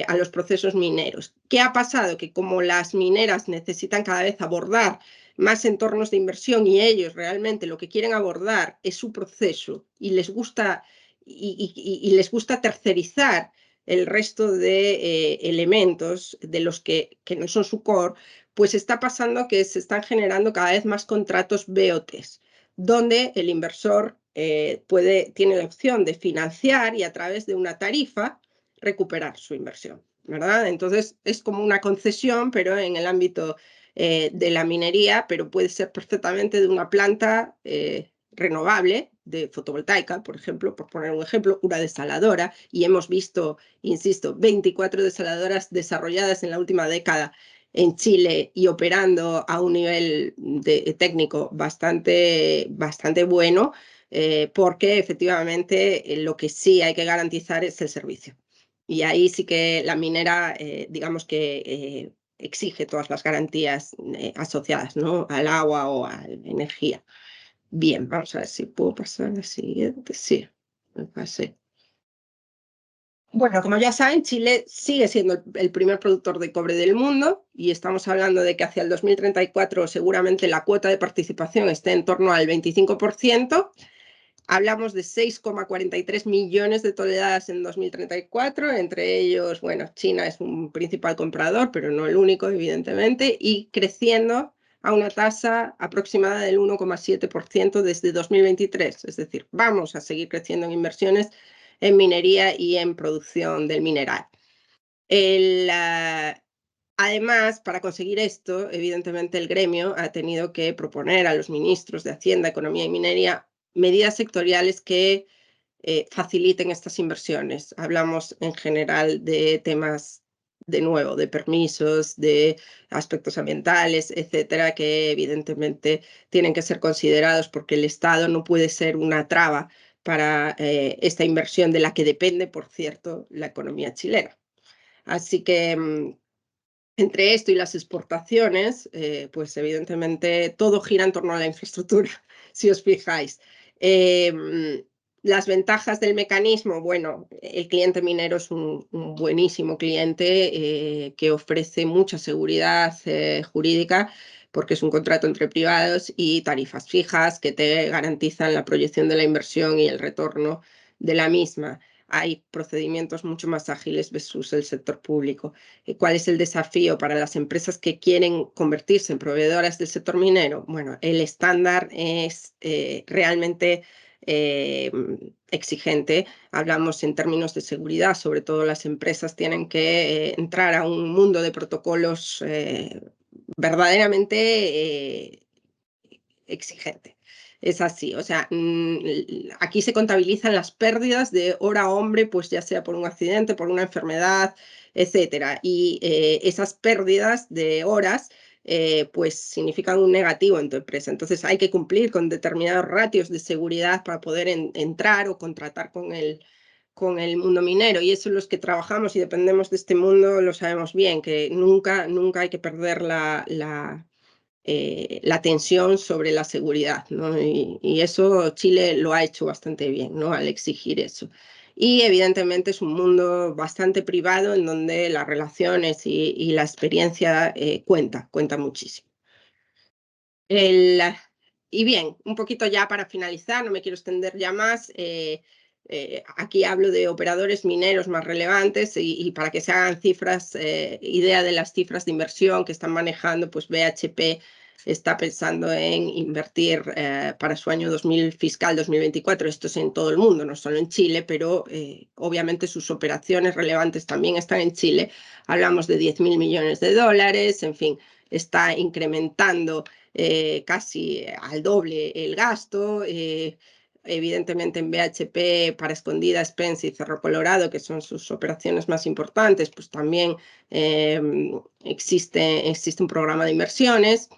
a los procesos mineros. ¿Qué ha pasado? Que como las mineras necesitan cada vez abordar más entornos de inversión, y ellos realmente lo que quieren abordar es su proceso, y les gusta tercerizar el resto de elementos de los que no son su core, pues está pasando que se están generando cada vez más contratos BOTs, donde el inversor tiene la opción de financiar y a través de una tarifa recuperar su inversión, ¿verdad? Entonces es como una concesión, pero en el ámbito de la minería, pero puede ser perfectamente de una planta renovable, de fotovoltaica, por ejemplo, por poner un ejemplo, una desaladora, y hemos visto, insisto, 24 desaladoras desarrolladas en la última década en Chile y operando a un nivel técnico bastante bueno, porque efectivamente lo que sí hay que garantizar es el servicio. Y ahí sí que la minera, digamos que exige todas las garantías asociadas, ¿no?, al agua o a la energía. Bien, vamos a ver si puedo pasar a la siguiente. Sí, me pasé. Bueno, como ya saben, Chile sigue siendo el primer productor de cobre del mundo y estamos hablando de que hacia el 2034 seguramente la cuota de participación esté en torno al 25%. Hablamos de 6,43 millones de toneladas en 2034, entre ellos, bueno, China es un principal comprador, pero no el único, evidentemente, y creciendo a una tasa aproximada del 1,7% desde 2023. Es decir, vamos a seguir creciendo en inversiones en minería y en producción del mineral. Además, para conseguir esto, evidentemente el gremio ha tenido que proponer a los ministros de Hacienda, Economía y Minería medidas sectoriales que faciliten estas inversiones. Hablamos en general de temas, de nuevo, de permisos, de aspectos ambientales, etcétera, que evidentemente tienen que ser considerados porque el Estado no puede ser una traba para esta inversión de la que depende, por cierto, la economía chilena. Así que entre esto y las exportaciones, pues evidentemente todo gira en torno a la infraestructura, si os fijáis. Las ventajas del mecanismo, bueno, el cliente minero es un buenísimo cliente que ofrece mucha seguridad jurídica porque es un contrato entre privados y tarifas fijas que te garantizan la proyección de la inversión y el retorno de la misma. Hay procedimientos mucho más ágiles versus el sector público. ¿Cuál es el desafío para las empresas que quieren convertirse en proveedoras del sector minero? Bueno, el estándar es realmente exigente. Hablamos en términos de seguridad, sobre todo las empresas tienen que entrar a un mundo de protocolos verdaderamente exigente. Es así, o sea, aquí se contabilizan las pérdidas de hora hombre, pues ya sea por un accidente, por una enfermedad, etcétera. Y esas pérdidas de horas pues significan un negativo en tu empresa. Entonces hay que cumplir con determinados ratios de seguridad para poder entrar o contratar con el mundo minero. Y eso los que trabajamos y dependemos de este mundo lo sabemos bien, que nunca hay que perder la tensión sobre la seguridad, ¿no? Y eso Chile lo ha hecho bastante bien, ¿no? Al exigir eso. Y evidentemente es un mundo bastante privado en donde las relaciones y la experiencia cuenta muchísimo. Y bien, un poquito ya para finalizar, no me quiero extender ya más. Aquí hablo de operadores mineros más relevantes y para que se hagan cifras, idea de las cifras de inversión que están manejando, pues BHP está pensando en invertir para su año fiscal 2024, esto es en todo el mundo, no solo en Chile, pero obviamente sus operaciones relevantes también están en Chile. Hablamos de 10.000 millones de dólares, en fin, está incrementando casi al doble el gasto. Evidentemente en BHP, para Escondida, Spence y Cerro Colorado, que son sus operaciones más importantes, pues también existe un programa de inversiones.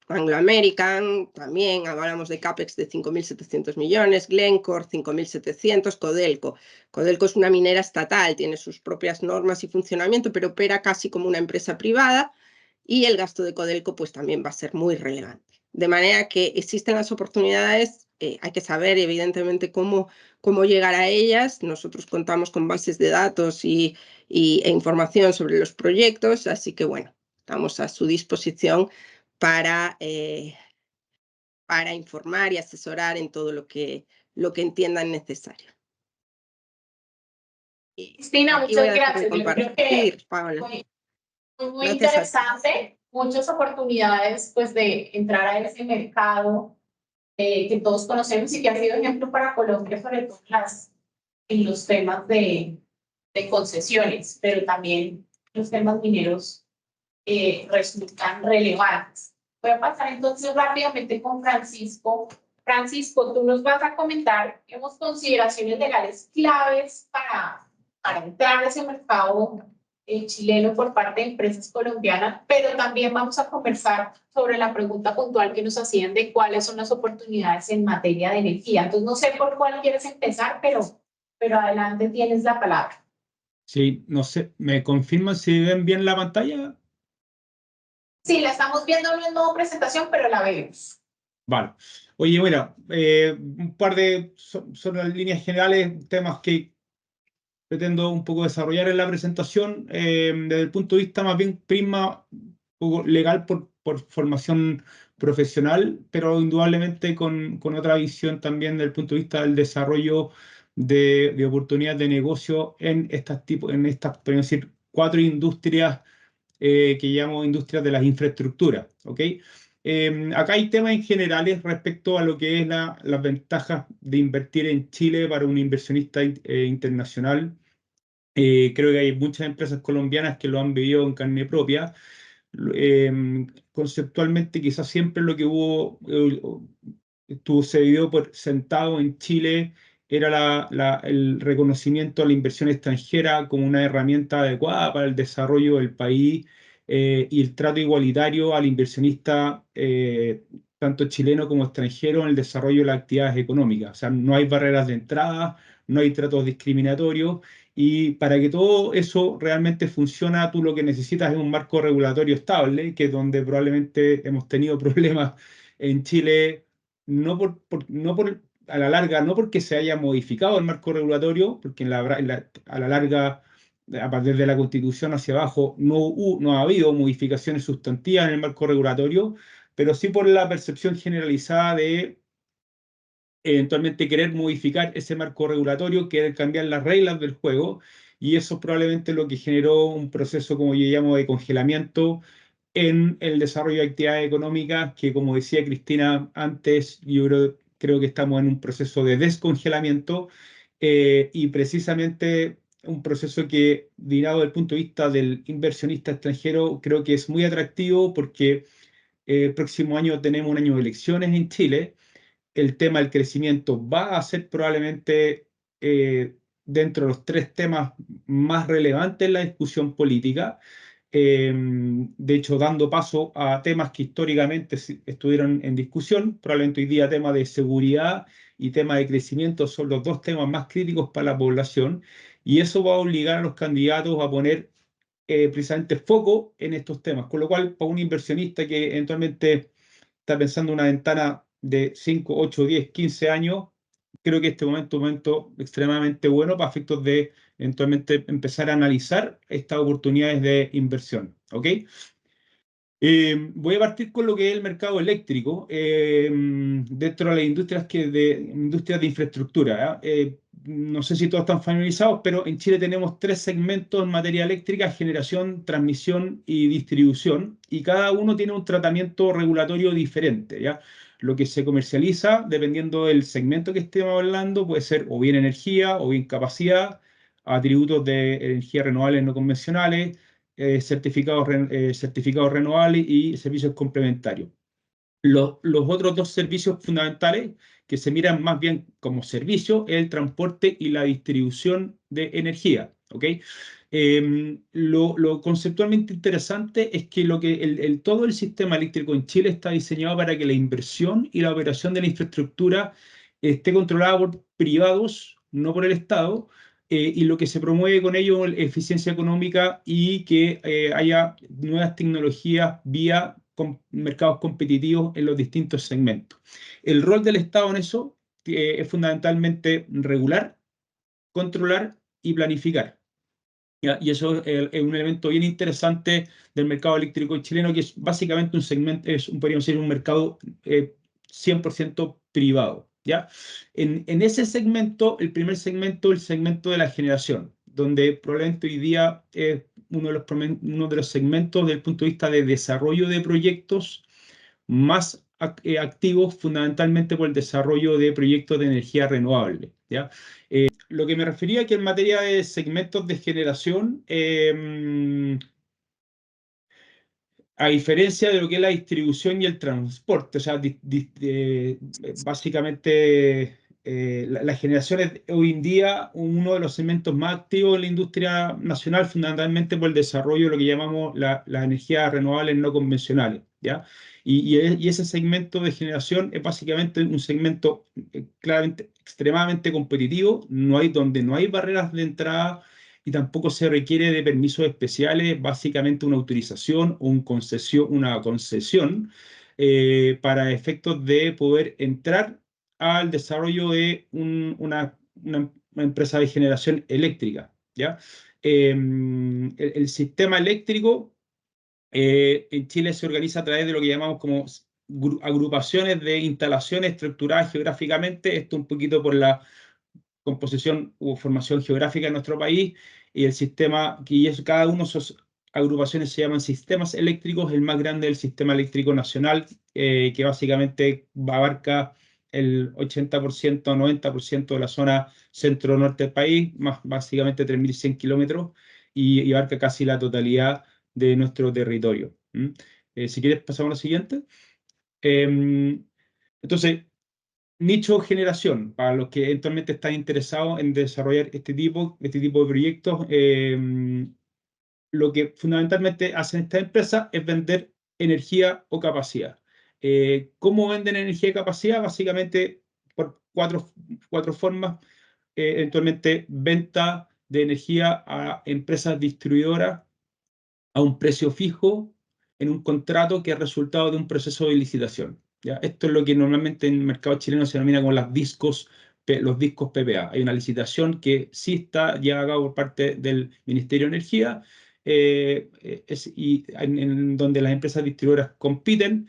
Anglo American, también hablamos de CAPEX de 5.700 millones, Glencore 5.700, Codelco. Codelco es una minera estatal, tiene sus propias normas y funcionamiento, pero opera casi como una empresa privada y el gasto de Codelco pues también va a ser muy relevante. De manera que existen las oportunidades, hay que saber evidentemente cómo llegar a ellas. Nosotros contamos con bases de datos e información sobre los proyectos, así que bueno, estamos a su disposición para informar y asesorar en todo lo que entiendan necesario. Cristina, muchas gracias. Yo creo que Paola. muy interesante, muchas oportunidades pues de entrar a ese mercado que todos conocemos y que ha sido ejemplo para Colombia, sobre todo en los temas de concesiones, pero también los temas mineros resultan relevantes. Voy a pasar entonces rápidamente con Francisco. Francisco, tú nos vas a comentar, hemos consideraciones legales claves para entrar a ese mercado chileno por parte de empresas colombianas, pero también vamos a conversar sobre la pregunta puntual que nos hacían de cuáles son las oportunidades en materia de energía. Entonces, no sé por cuál quieres empezar, pero adelante tienes la palabra. Sí, no sé, ¿me confirman si ven bien la pantalla? Sí, la estamos viendo, no es nueva presentación, pero la vemos. Vale. Oye, mira, un par de, son las líneas generales, temas que pretendo un poco desarrollar en la presentación, desde el punto de vista más bien prisma un poco legal por formación profesional, pero indudablemente con otra visión también desde el punto de vista del desarrollo de oportunidades de negocio en estas, podemos decir, cuatro industrias que llamo industrias de las infraestructuras, ¿ok? Acá hay temas en generales respecto a lo que es las ventajas de invertir en Chile para un inversionista internacional. Creo que hay muchas empresas colombianas que lo han vivido en carne propia. Conceptualmente, quizás siempre lo que se vivió por sentado en Chile era el reconocimiento a la inversión extranjera como una herramienta adecuada para el desarrollo del país, y el trato igualitario al inversionista, tanto chileno como extranjero, en el desarrollo de las actividades económicas. O sea, no hay barreras de entrada, no hay tratos discriminatorios. Y para que todo eso realmente funcione, tú lo que necesitas es un marco regulatorio estable, que es donde probablemente hemos tenido problemas en Chile, a la larga, no porque se haya modificado el marco regulatorio, porque a la larga, a partir de la Constitución hacia abajo, no ha habido modificaciones sustantivas en el marco regulatorio, pero sí por la percepción generalizada de eventualmente querer modificar ese marco regulatorio, querer cambiar las reglas del juego, y eso es probablemente lo que generó un proceso, como yo llamo, de congelamiento en el desarrollo de actividades económicas, que, como decía Cristina antes, yo creo que estamos en un proceso de descongelamiento, y precisamente un proceso que, mirado desde el punto de vista del inversionista extranjero, creo que es muy atractivo porque el próximo año tenemos un año de elecciones en Chile. El tema del crecimiento va a ser probablemente, dentro de los tres temas más relevantes en la discusión política. De hecho, dando paso a temas que históricamente estuvieron en discusión. Probablemente hoy día tema de seguridad y tema de crecimiento son los dos temas más críticos para la población, y eso va a obligar a los candidatos a poner precisamente foco en estos temas, con lo cual, para un inversionista que eventualmente está pensando en una ventana de 5, 8, 10, 15 años, creo que este momento es un momento extremadamente bueno para efectos de eventualmente empezar a analizar estas oportunidades de inversión. ¿Ok? Voy a partir con lo que es el mercado eléctrico, dentro de las industrias de infraestructura. ¿Ya? No sé si todos están familiarizados, pero en Chile tenemos tres segmentos en materia eléctrica: generación, transmisión y distribución, y cada uno tiene un tratamiento regulatorio diferente. ¿Ya? Lo que se comercializa, dependiendo del segmento que estemos hablando, puede ser o bien energía o bien capacidad, atributos de energías renovables no convencionales, certificados renovables y servicios complementarios. Los otros dos servicios fundamentales que se miran más bien como servicio es el transporte y la distribución de energía. ¿Ok? Lo conceptualmente interesante es que, todo el sistema eléctrico en Chile está diseñado para que la inversión y la operación de la infraestructura esté controlada por privados, no por el Estado, y lo que se promueve con ello es eficiencia económica y que haya nuevas tecnologías vía mercados competitivos en los distintos segmentos. El rol del Estado en eso es fundamentalmente regular, controlar y planificar. ¿Ya? Y eso es un elemento bien interesante del mercado eléctrico chileno, que es básicamente un segmento, podríamos decir, un mercado 100% privado. ¿Ya? En ese segmento, el primer segmento, el segmento de la generación, donde probablemente hoy día es uno de los segmentos desde el punto de vista de desarrollo de proyectos más activos, fundamentalmente por el desarrollo de proyectos de energía renovable. ¿Ya? Lo que me refería que en materia de segmentos de generación, a diferencia de lo que es la distribución y el transporte, o sea, básicamente la generación es hoy en día uno de los segmentos más activos de la industria nacional, fundamentalmente por el desarrollo de lo que llamamos las energías renovables no convencionales. ¿Ya? Y ese segmento de generación es básicamente un segmento claramente extremadamente competitivo, donde no hay barreras de entrada y tampoco se requiere de permisos especiales, básicamente una autorización o una concesión, para efectos de poder entrar al desarrollo de una empresa de generación eléctrica, ¿ya? El sistema eléctrico en Chile se organiza a través de lo que llamamos como agrupaciones de instalaciones estructuradas geográficamente, esto un poquito por la composición u formación geográfica de nuestro país, y el sistema, cada uno de esas agrupaciones se llaman sistemas eléctricos. El más grande es el sistema eléctrico nacional, que básicamente abarca el 80%, 90% de la zona centro-norte del país, más básicamente 3.100 kilómetros, y abarca casi la totalidad de nuestro territorio. Si quieres, pasamos a la siguiente. Entonces, nicho generación, para los que eventualmente están interesados en desarrollar este tipo de proyectos, lo que fundamentalmente hacen estas empresas es vender energía o capacidad. ¿Cómo venden energía y capacidad? Básicamente por cuatro formas. Eventualmente venta de energía a empresas distribuidoras a un precio fijo en un contrato que es resultado de un proceso de licitación, ¿ya? Esto es lo que normalmente en el mercado chileno se denomina como los discos PPA. Hay una licitación que sí está llevada a cabo por parte del Ministerio de Energía, y en donde las empresas distribuidoras compiten,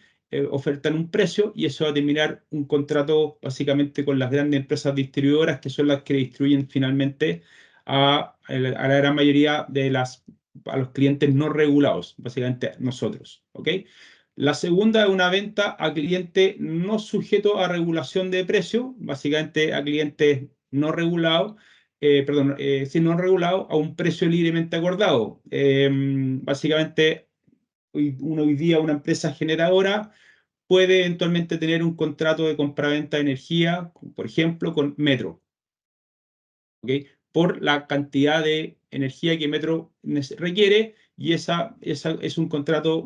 ofertan un precio, y eso va a terminar un contrato básicamente con las grandes empresas distribuidoras, que son las que distribuyen finalmente a la gran mayoría de a los clientes no regulados, básicamente nosotros, ¿ok? La segunda es una venta a cliente no sujeto a regulación de precio, básicamente a clientes no regulados, sí, no regulados, a un precio libremente acordado. Básicamente, hoy día una empresa generadora puede eventualmente tener un contrato de compraventa de energía, por ejemplo, con Metro, ¿ok? Por la cantidad de energía que Metro requiere, y esa es un contrato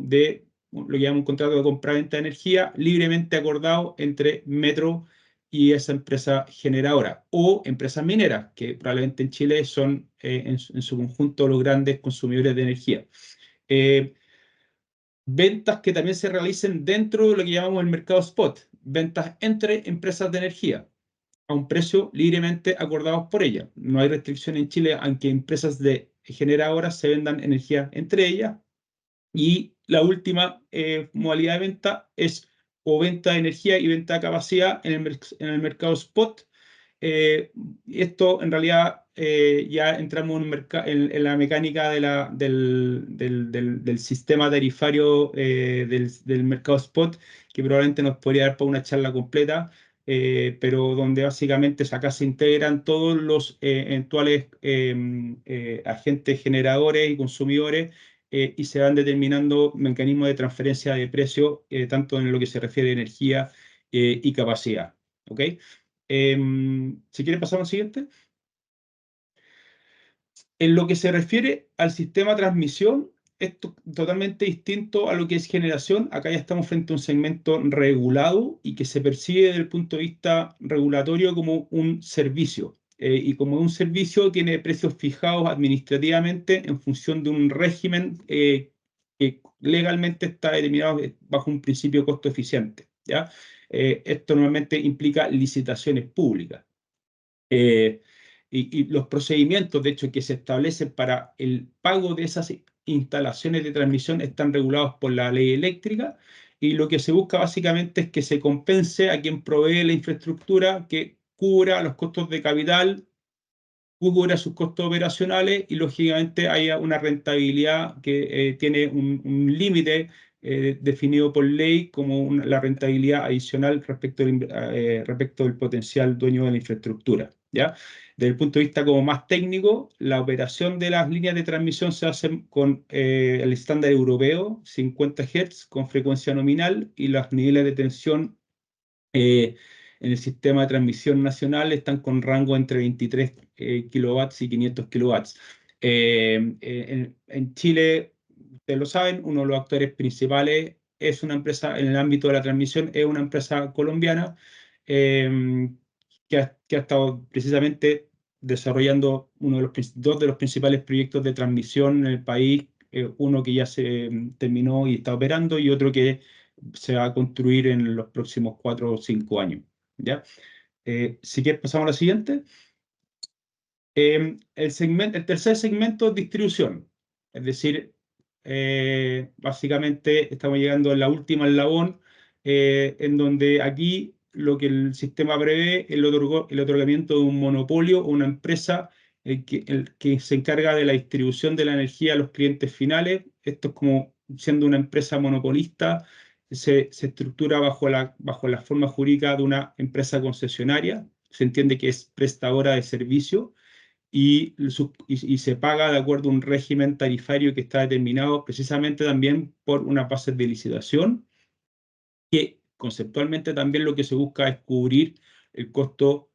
lo que llaman un contrato de compraventa de energía libremente acordado entre Metro y esa empresa generadora, o empresas mineras, que probablemente en Chile son en su conjunto los grandes consumidores de energía. Ventas que también se realicen dentro de lo que llamamos el mercado spot, ventas entre empresas de energía a un precio libremente acordados por ella. No hay restricción en Chile a que empresas de generadoras se vendan energía entre ellas. Y la última modalidad de venta es o venta de energía y venta de capacidad en el mercado spot. Esto en realidad ya entramos en la mecánica del sistema tarifario del mercado spot, que probablemente nos podría dar para una charla completa, pero donde básicamente acá se integran todos los eventuales agentes generadores y consumidores, y se van determinando mecanismos de transferencia de precio, tanto en lo que se refiere a energía y capacidad. ¿Ok? Si quiere pasar al siguiente. En lo que se refiere al sistema de transmisión, es totalmente distinto a lo que es generación. Acá ya estamos frente a un segmento regulado y que se percibe desde el punto de vista regulatorio como un servicio. Y como un servicio tiene precios fijados administrativamente en función de un régimen que legalmente está determinado bajo un principio costo eficiente, ¿ya? Esto normalmente implica licitaciones públicas. Y los procedimientos, de hecho, que se establecen para el pago de esas instalaciones de transmisión están regulados por la ley eléctrica, y lo que se busca básicamente es que se compense a quien provee la infraestructura, que cubra los costos de capital, cubra sus costos operacionales, y lógicamente haya una rentabilidad que tiene un límite definido por ley como la rentabilidad adicional respecto del potencial dueño de la infraestructura, ¿ya? Desde el punto de vista como más técnico, la operación de las líneas de transmisión se hace con el estándar europeo, 50 Hz, con frecuencia nominal, y los niveles de tensión en el sistema de transmisión nacional están con rango entre 23 kilowatts y 500 kilowatts. En Chile, ustedes lo saben, uno de los actores principales es una empresa en el ámbito de la transmisión, es una empresa colombiana que ha estado precisamente desarrollando dos de los principales proyectos de transmisión en el país, uno que ya se terminó y está operando, y otro que se va a construir en los próximos 4 o 5 años, ¿ya? Si quieres pasamos a la siguiente. El tercer segmento es distribución, es decir, básicamente estamos llegando a la última eslabón, en donde aquí lo que el sistema prevé es el otorgamiento de un monopolio o una empresa el que se encarga de la distribución de la energía a los clientes finales. Esto es como siendo una empresa monopolista, se estructura bajo la forma jurídica de una empresa concesionaria. Se entiende que es prestadora de servicio y se paga de acuerdo a un régimen tarifario que está determinado precisamente también por una base de licitación, que conceptualmente también lo que se busca es cubrir el costo,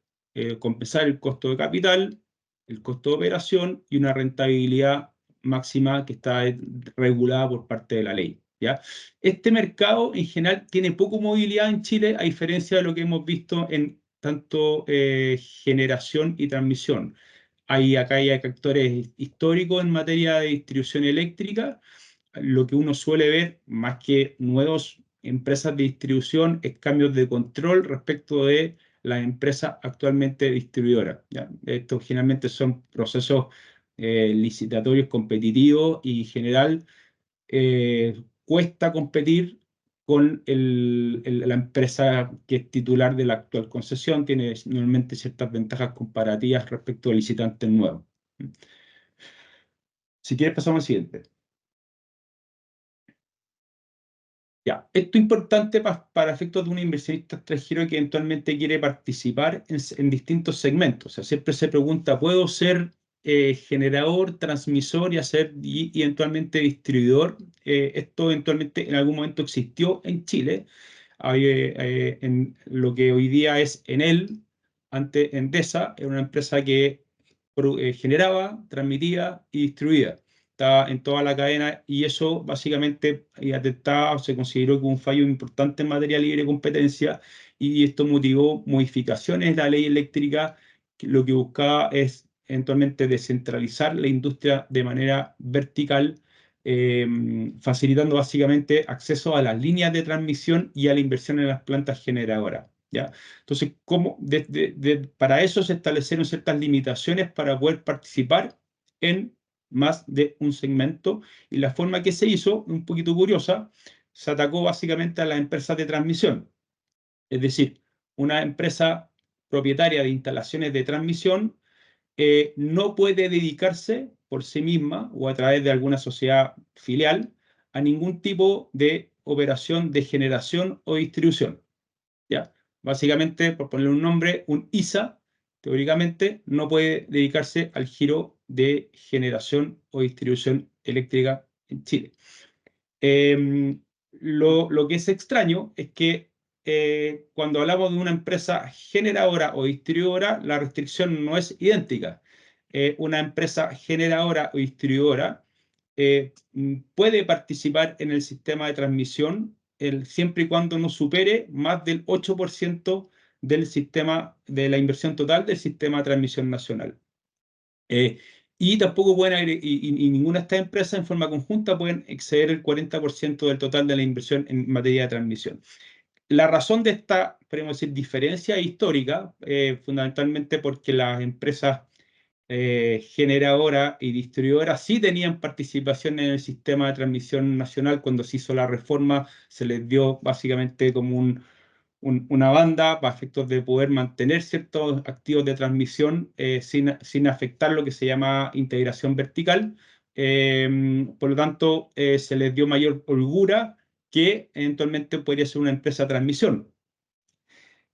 compensar el costo de capital, el costo de operación y una rentabilidad máxima que está regulada por parte de la ley, ¿ya? Este mercado en general tiene poca movilidad en Chile, a diferencia de lo que hemos visto en tanto generación y transmisión. Acá hay actores históricos en materia de distribución eléctrica. Lo que uno suele ver, más que nuevas empresas de distribución, es cambios de control respecto de las empresas actualmente distribuidoras, ¿ya? Estos generalmente son procesos licitatorios competitivos y en general cuesta competir con la empresa que es titular de la actual concesión, tiene normalmente ciertas ventajas comparativas respecto a licitantes nuevos. Si quieres pasamos al siguiente. Ya, esto es importante para efectos de un inversionista extranjero que eventualmente quiere participar en distintos segmentos. O sea, siempre se pregunta, ¿puedo ser generador, transmisor y eventualmente distribuidor? Esto eventualmente en algún momento existió en Chile. En lo que hoy día es Enel, antes Endesa, era una empresa que generaba, transmitía y distribuía. Estaba en toda la cadena y eso básicamente atentaba o se consideró como un fallo importante en materia de libre competencia y esto motivó modificaciones en la ley eléctrica que lo que buscaba es eventualmente descentralizar la industria de manera vertical, facilitando básicamente acceso a las líneas de transmisión y a la inversión en las plantas generadoras, ¿ya? Entonces, para eso se establecieron ciertas limitaciones para poder participar en más de un segmento, y la forma que se hizo, un poquito curiosa, se atacó básicamente a las empresas de transmisión. Es decir, una empresa propietaria de instalaciones de transmisión no puede dedicarse por sí misma o a través de alguna sociedad filial a ningún tipo de operación de generación o distribución, ¿ya? Básicamente, por ponerle un nombre, un ISA, teóricamente, no puede dedicarse al giro de generación o distribución eléctrica en Chile. Lo que es extraño es que cuando hablamos de una empresa generadora o distribuidora, la restricción no es idéntica. Una empresa generadora o distribuidora puede participar en el sistema de transmisión siempre y cuando no supere más del 8% del sistema, de la inversión total del sistema de transmisión nacional. Y tampoco pueden y ninguna de estas empresas en forma conjunta pueden exceder el 40% del total de la inversión en materia de transmisión. La razón de esta, podemos decir, diferencia histórica, fundamentalmente porque las empresas generadoras y distribuidoras sí tenían participación en el sistema de transmisión nacional. Cuando se hizo la reforma, se les dio básicamente como una banda para efectos de poder mantener ciertos activos de transmisión sin afectar lo que se llama integración vertical. Por lo tanto, se les dio mayor holgura que eventualmente podría ser una empresa de transmisión.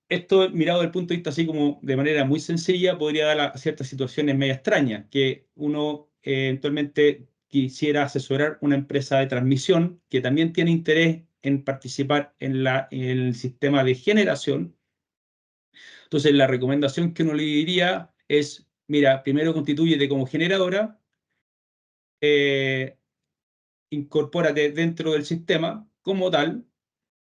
Esto, mirado desde el punto de vista así como de manera muy sencilla, podría dar a ciertas situaciones media extrañas, que uno eventualmente quisiera asesorar una empresa de transmisión que también tiene interés en participar en el sistema de generación. Entonces, la recomendación que uno le diría es, mira, primero constitúyete como generadora, incorpórate dentro del sistema como tal,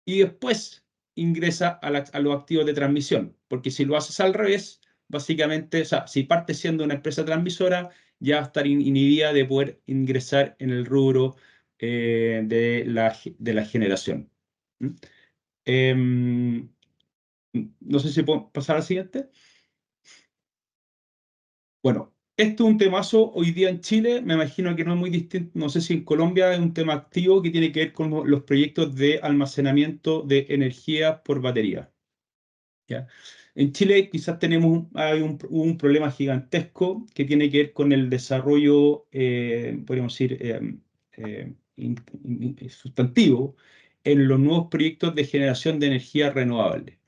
y después ingresa a los activos de transmisión, porque si lo haces al revés, básicamente, o sea, si partes siendo una empresa transmisora, ya va a estar inhibida de poder ingresar en el rubro de la generación, No sé si puedo pasar al siguiente. Bueno, esto es un temazo hoy día en Chile, me imagino que no es muy distinto, no sé si en Colombia es un tema activo que tiene que ver con los proyectos de almacenamiento de energía por batería. ¿Ya? En Chile quizás hay un problema gigantesco que tiene que ver con el desarrollo, podríamos decir, sustantivo en los nuevos proyectos de generación de energía renovable.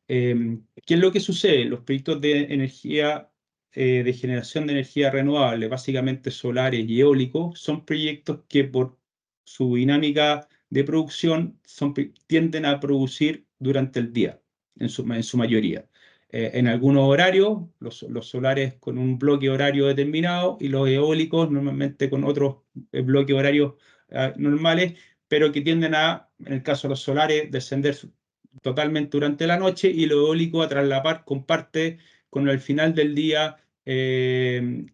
¿Qué es lo que sucede? Los proyectos de energía, de generación de energía renovable, básicamente solares y eólicos, son proyectos que por su dinámica de producción tienden a producir durante el día, en su mayoría. En algunos horarios, los solares con un bloque horario determinado y los eólicos normalmente con otros bloques horarios normales, pero que tienden a, en el caso de los solares, descender totalmente durante la noche y lo eólico a traslapar comparte con el final del día en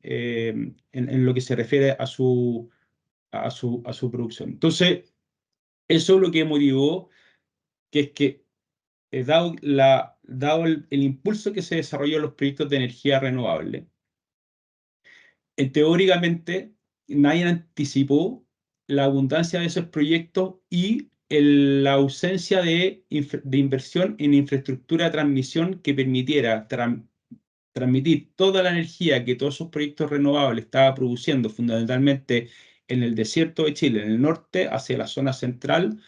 lo que se refiere a su producción. Entonces, eso es lo que motivó que es que, dado el impulso que se desarrolló en los proyectos de energía renovable, teóricamente nadie anticipó la abundancia de esos proyectos y la ausencia de inversión en infraestructura de transmisión que permitiera transmitir toda la energía que todos esos proyectos renovables estaban produciendo, fundamentalmente en el desierto de Chile, en el norte, hacia la zona central,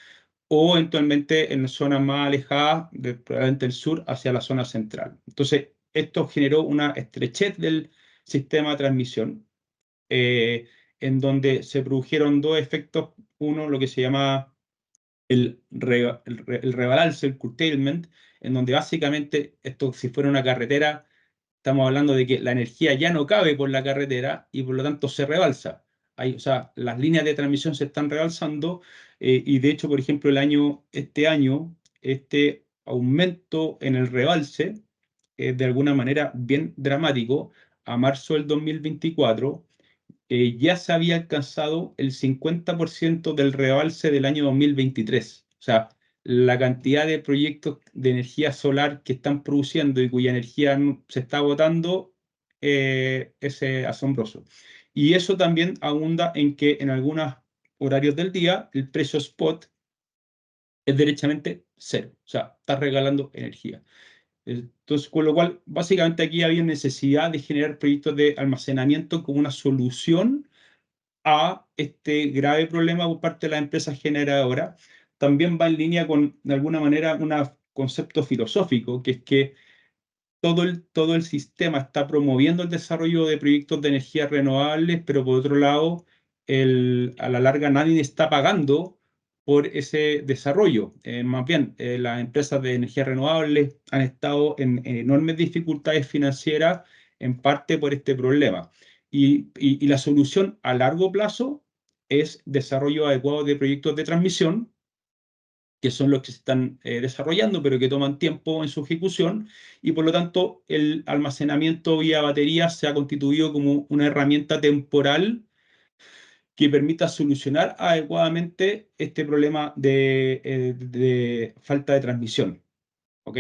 o eventualmente en zonas más alejadas, probablemente el sur, hacia la zona central. Entonces, esto generó una estrechez del sistema de transmisión, en donde se produjeron dos efectos. Uno, lo que se llama el rebalance, el curtailment, en donde básicamente esto, si fuera una carretera, estamos hablando de que la energía ya no cabe por la carretera y por lo tanto se rebalsa. O sea, las líneas de transmisión se están rebalsando, y de hecho, por ejemplo, este año, este aumento en el rebalse es de alguna manera bien dramático. A marzo del 2024 ya se había alcanzado el 50% del rebalse del año 2023. O sea, la cantidad de proyectos de energía solar que están produciendo y cuya energía se está agotando es asombroso. Y eso también abunda en que en algunos horarios del día el precio spot es derechamente cero. O sea, está regalando energía. Entonces, con lo cual, básicamente aquí había necesidad de generar proyectos de almacenamiento como una solución a este grave problema por parte de las empresas generadoras. También va en línea con, de alguna manera, un concepto filosófico, que es que todo el sistema está promoviendo el desarrollo de proyectos de energías renovables, pero por otro lado, a la larga nadie está pagando por ese desarrollo. Más bien, las empresas de energías renovables han estado en enormes dificultades financieras, en parte por este problema. Y la solución a largo plazo es desarrollo adecuado de proyectos de transmisión, que son los que se están desarrollando, pero que toman tiempo en su ejecución, y por lo tanto el almacenamiento vía batería se ha constituido como una herramienta temporal que permita solucionar adecuadamente este problema de falta de transmisión. ¿Ok?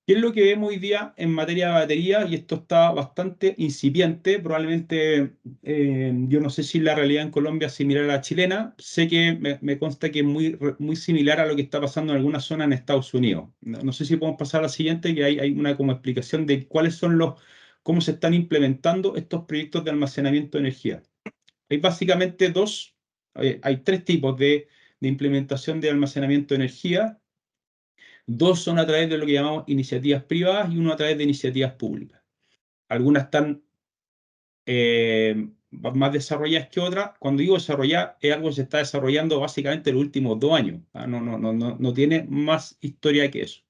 ¿Qué es lo que vemos hoy día en materia de batería? Y esto está bastante incipiente. Probablemente, yo no sé si la realidad en Colombia es similar a la chilena. Sé que me consta que es muy similar a lo que está pasando en algunas zonas en Estados Unidos. No sé si podemos pasar a la siguiente, que hay una como explicación de cuáles son cómo se están implementando estos proyectos de almacenamiento de energía. Hay básicamente hay tres tipos de implementación de almacenamiento de energía. Dos son a través de lo que llamamos iniciativas privadas y uno a través de iniciativas públicas. Algunas están más desarrolladas que otras. Cuando digo desarrollar, es algo que se está desarrollando básicamente en los últimos 2 años. No tiene más historia que eso.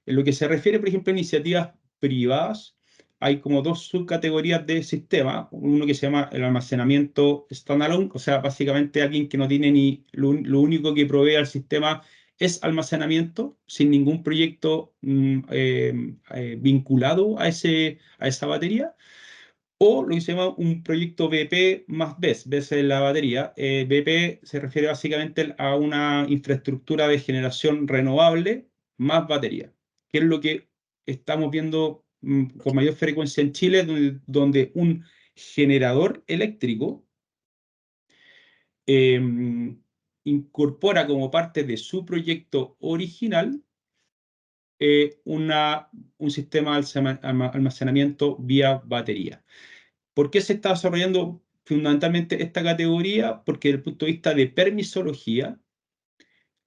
En lo que se refiere, por ejemplo, a iniciativas privadas, hay como dos subcategorías de sistema. Uno que se llama el almacenamiento standalone, o sea, básicamente alguien que no tiene lo único que provee al sistema es almacenamiento, sin ningún proyecto vinculado a esa batería. o lo que se llama un proyecto BP más BESS. BESS es la batería. BP se refiere básicamente a una infraestructura de generación renovable más batería, que es lo que estamos viendo con mayor frecuencia en Chile, donde un generador eléctrico incorpora como parte de su proyecto original un sistema de almacenamiento vía batería. ¿Por qué se está desarrollando fundamentalmente esta categoría? Porque desde el punto de vista de permisología,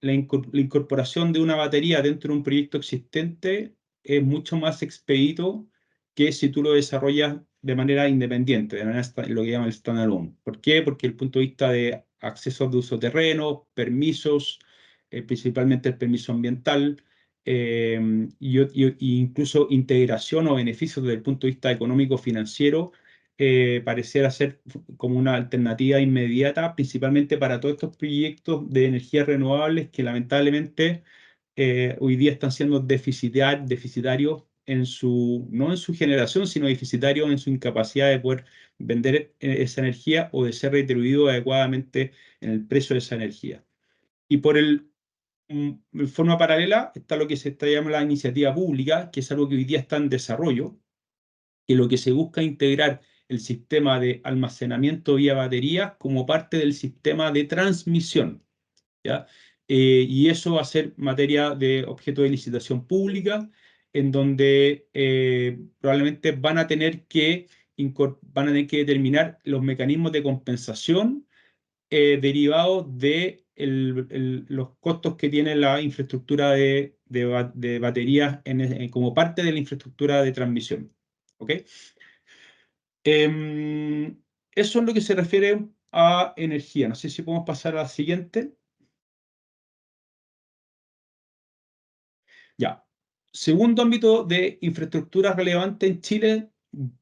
la incorporación de una batería dentro de un proyecto existente es mucho más expedito que si tú lo desarrollas de manera independiente, de manera lo que llaman el standalone. ¿Por qué? Porque desde el punto de vista de accesos de uso terreno, permisos, principalmente el permiso ambiental, y incluso integración o beneficios desde el punto de vista económico-financiero, pareciera ser como una alternativa inmediata, principalmente para todos estos proyectos de energías renovables que lamentablemente hoy día están siendo deficitarios no en su generación, sino deficitarios en su incapacidad de poder vender esa energía o de ser retribuido adecuadamente en el precio de esa energía. Y en forma paralela está lo que se llama la iniciativa pública, que es algo que hoy día está en desarrollo, que lo que se busca es integrar el sistema de almacenamiento vía baterías como parte del sistema de transmisión, ¿ya? Y eso va a ser materia de objeto de licitación pública, en donde probablemente van a tener que determinar los mecanismos de compensación derivados de los costos que tiene la infraestructura de baterías como parte de la infraestructura de transmisión. ¿Ok? Eso es lo que se refiere a energía. No sé si podemos pasar a la siguiente. Ya. Segundo ámbito de infraestructura relevante en Chile,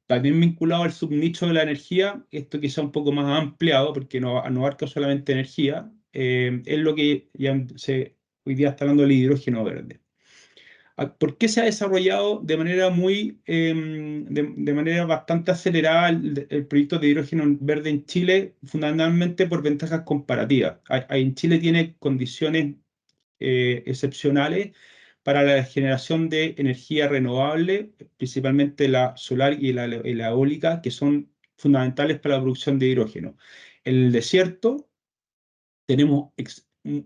también vinculado al subnicho de la energía, esto quizá un poco más ampliado porque no abarca solamente energía, es lo que hoy día está hablando del hidrógeno verde. ¿Por qué se ha desarrollado de manera de manera bastante acelerada el proyecto de hidrógeno verde en Chile? Fundamentalmente por ventajas comparativas. En Chile tiene condiciones excepcionales para la generación de energía renovable, principalmente la solar y la eólica, que son fundamentales para la producción de hidrógeno. En el desierto tenemos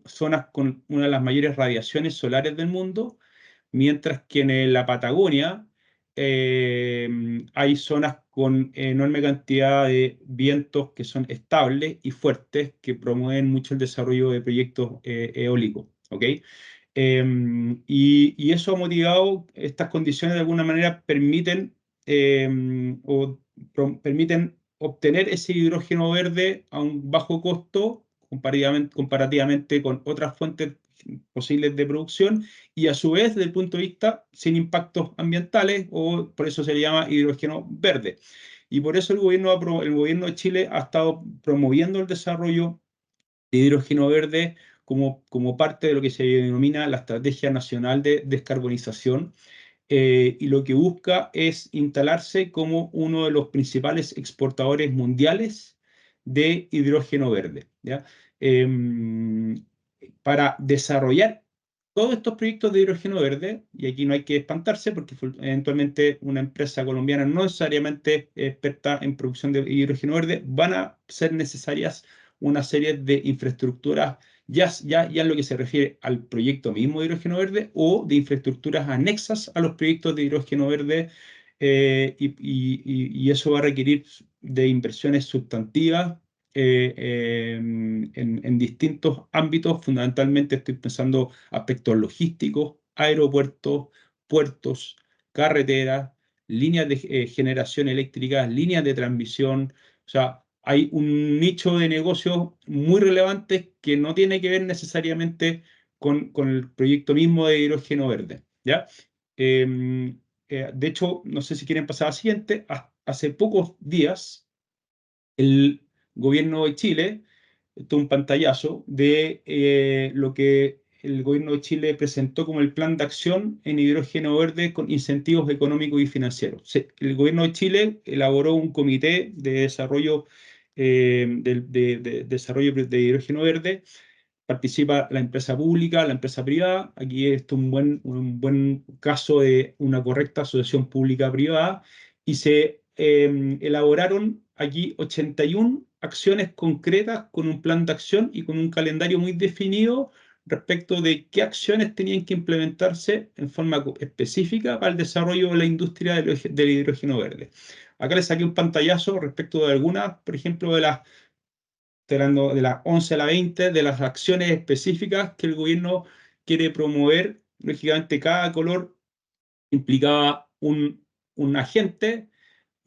zonas con una de las mayores radiaciones solares del mundo, mientras que en la Patagonia hay zonas con enorme cantidad de vientos que son estables y fuertes, que promueven mucho el desarrollo de proyectos eólicos. ¿Ok? Y eso ha motivado, estas condiciones de alguna manera permiten obtener ese hidrógeno verde a un bajo costo comparativamente con otras fuentes posibles de producción, y a su vez desde el punto de vista sin impactos ambientales, o por eso se le llama hidrógeno verde. Y por eso el gobierno de Chile ha estado promoviendo el desarrollo de hidrógeno verde como parte de lo que se denomina la Estrategia Nacional de Descarbonización, y lo que busca es instalarse como uno de los principales exportadores mundiales de hidrógeno verde, ¿ya? Para desarrollar todos estos proyectos de hidrógeno verde, y aquí no hay que espantarse porque eventualmente una empresa colombiana no necesariamente experta en producción de hidrógeno verde, van a ser necesarias una serie de infraestructuras, ya en lo que se refiere al proyecto mismo de hidrógeno verde, o de infraestructuras anexas a los proyectos de hidrógeno verde, y eso va a requerir de inversiones sustantivas en distintos ámbitos. Fundamentalmente estoy pensando aspectos logísticos, aeropuertos, puertos, carreteras, líneas de generación eléctrica, líneas de transmisión. O sea, hay un nicho de negocio muy relevante que no tiene que ver necesariamente con el proyecto mismo de hidrógeno verde, ¿ya? De hecho, no sé si quieren pasar a la siguiente. Hace pocos días, gobierno de Chile, esto es un pantallazo de lo que el gobierno de Chile presentó como el plan de acción en hidrógeno verde con incentivos económicos y financieros. El gobierno de Chile elaboró un comité de desarrollo, desarrollo de hidrógeno verde. Participa la empresa pública, la empresa privada. Aquí es un buen caso de una correcta asociación pública-privada. Y se elaboraron aquí 81 acciones concretas con un plan de acción y con un calendario muy definido respecto de qué acciones tenían que implementarse en forma específica para el desarrollo de la industria del hidrógeno verde. Acá les saqué un pantallazo respecto de algunas, por ejemplo, hablando de las 11 a la 20, de las acciones específicas que el gobierno quiere promover. Lógicamente, cada color implicaba un agente,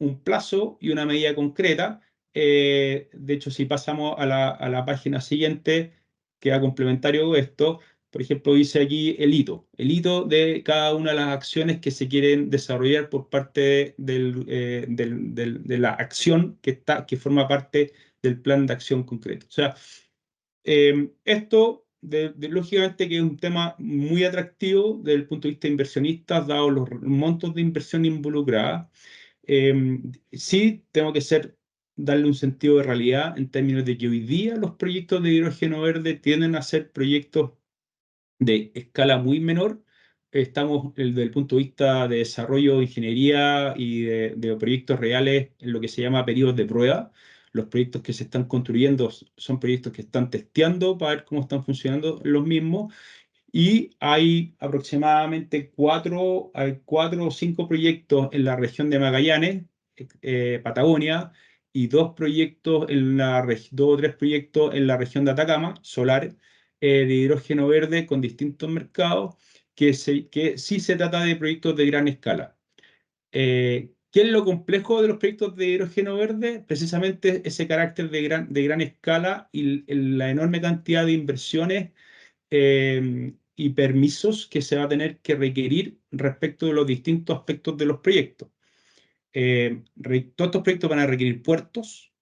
un plazo y una medida concreta. De hecho, si pasamos a la página siguiente, queda complementario de esto. Por ejemplo, dice aquí el hito de cada una de las acciones que se quieren desarrollar por parte de la acción que forma parte del plan de acción concreto. O sea, esto, lógicamente, que es un tema muy atractivo desde el punto de vista de inversionistas, dado los montos de inversión involucrada. Sí, tengo que darle un sentido de realidad en términos de que hoy día los proyectos de hidrógeno verde tienden a ser proyectos de escala muy menor. Estamos desde el punto de vista de desarrollo, de ingeniería y de proyectos reales en lo que se llama periodos de prueba. Los proyectos que se están construyendo son proyectos que están testeando para ver cómo están funcionando los mismos. Y hay aproximadamente cuatro o cinco proyectos en la región de Magallanes, Patagonia, y dos o tres proyectos en la región de Atacama, solar, de hidrógeno verde con distintos mercados, que sí se trata de proyectos de gran escala. ¿Qué es lo complejo de los proyectos de hidrógeno verde? Precisamente ese carácter de gran escala y la enorme cantidad de inversiones y permisos que se va a tener que requerir respecto de los distintos aspectos de los proyectos. Todos estos proyectos van a requerir puertos,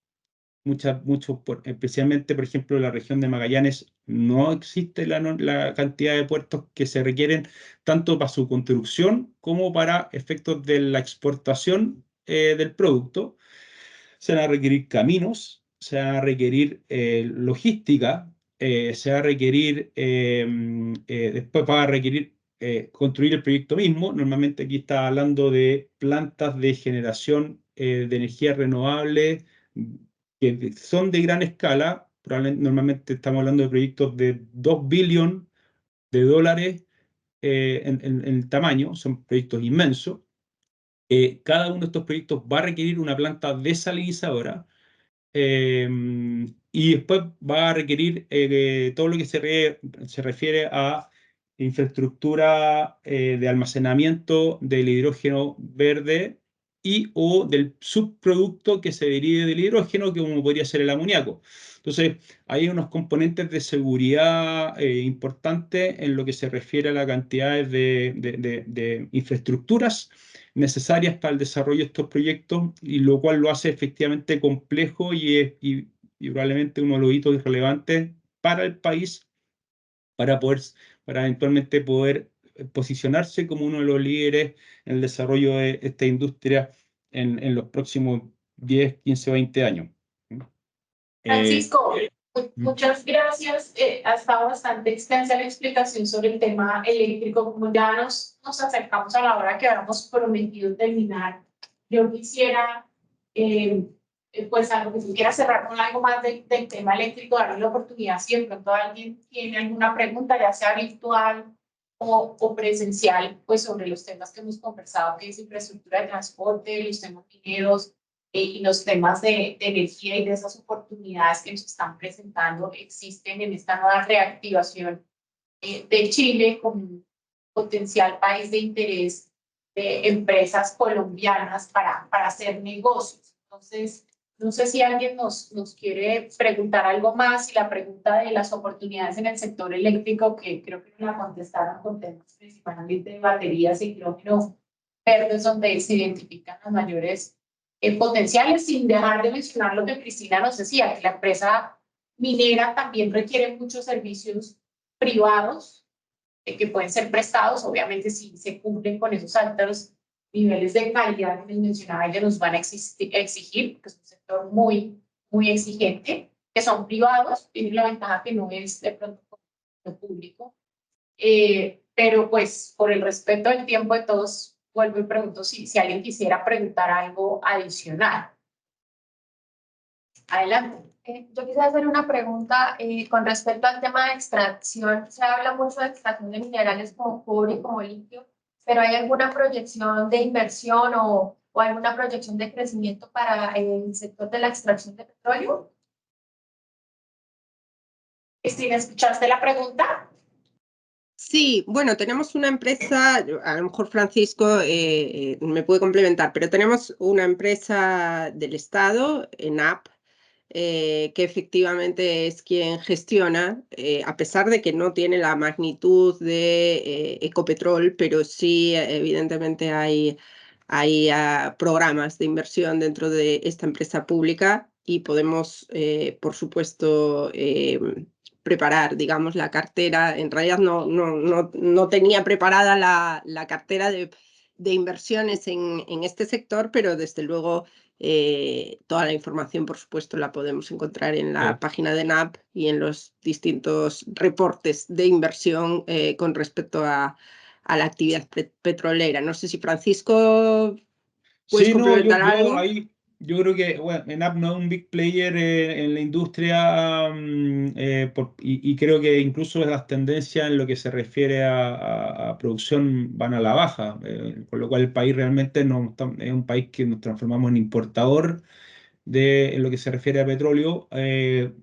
especialmente, por ejemplo, en la región de Magallanes no existe la cantidad de puertos que se requieren tanto para su construcción como para efectos de la exportación del producto. Se van a requerir caminos, se van a requerir logística, se va a requerir, después va a requerir construir el proyecto mismo. Normalmente aquí está hablando de plantas de generación de energía renovable que son de gran escala. Normalmente estamos hablando de proyectos de 2 billones de dólares en tamaño, son proyectos inmensos. Cada uno de estos proyectos va a requerir una planta desalinizadora y después va a requerir todo lo que se refiere a infraestructura de almacenamiento del hidrógeno verde o del subproducto que se derive del hidrógeno, que como podría ser el amoníaco. Entonces, hay unos componentes de seguridad importantes en lo que se refiere a la cantidad de infraestructuras necesarias para el desarrollo de estos proyectos, y lo cual lo hace efectivamente complejo y probablemente uno de los hitos relevantes para el país para eventualmente poder posicionarse como uno de los líderes en el desarrollo de esta industria en los próximos 10, 15, 20 años. Francisco, muchas gracias. Ha estado bastante extensa la explicación sobre el tema eléctrico. Como ya nos acercamos a la hora que habíamos prometido terminar, yo quisiera, pues, algo que quisiera cerrar con algo más del tema eléctrico, darle la oportunidad si de pronto alguien tiene alguna pregunta, ya sea virtual o presencial, pues sobre los temas que hemos conversado, que es infraestructura de transporte, los temas mineros, y los temas de energía y de esas oportunidades que nos están presentando existen en esta nueva reactivación de Chile como un potencial país de interés de empresas colombianas para hacer negocios. Entonces, no sé si alguien nos quiere preguntar algo más, y la pregunta de las oportunidades en el sector eléctrico, que creo que la contestaron con temas principalmente de baterías y hidrógeno verdes, donde se identifican las mayores potenciales, sin dejar de mencionar lo que Cristina nos decía, que la empresa minera también requiere muchos servicios privados que pueden ser prestados, obviamente si se cumplen con esos altos niveles de calidad que les mencionaba, ellos nos van a exigir, porque es un sector muy, muy exigente, que son privados, tienen la ventaja que no es de pronto lo público, pero pues por el respeto del tiempo de todos, vuelvo y pregunto si alguien quisiera preguntar algo adicional. Adelante. Yo quisiera hacer una pregunta con respecto al tema de extracción. Se habla mucho de extracción de minerales como cobre y como litio, pero ¿hay alguna proyección de inversión o alguna proyección de crecimiento para el sector de la extracción de petróleo? Cristina, ¿escuchaste la pregunta? Sí, bueno, tenemos una empresa, a lo mejor Francisco me puede complementar, pero tenemos una empresa del Estado, ENAP, que efectivamente es quien gestiona, a pesar de que no tiene la magnitud de Ecopetrol, pero sí evidentemente hay programas de inversión dentro de esta empresa pública y podemos, por supuesto, preparar, digamos, la cartera. En realidad no tenía preparada la cartera de inversiones en este sector, pero desde luego toda la información, por supuesto, la podemos encontrar en la página de NAP y en los distintos reportes de inversión con respecto a la actividad petrolera. No sé si Francisco puedes complementar algo. Yo creo que bueno, ENAP no es un big player en la industria y creo que incluso las tendencias en lo que se refiere a producción van a la baja, con lo cual el país realmente no es un país que nos transformamos en importador en lo que se refiere a petróleo.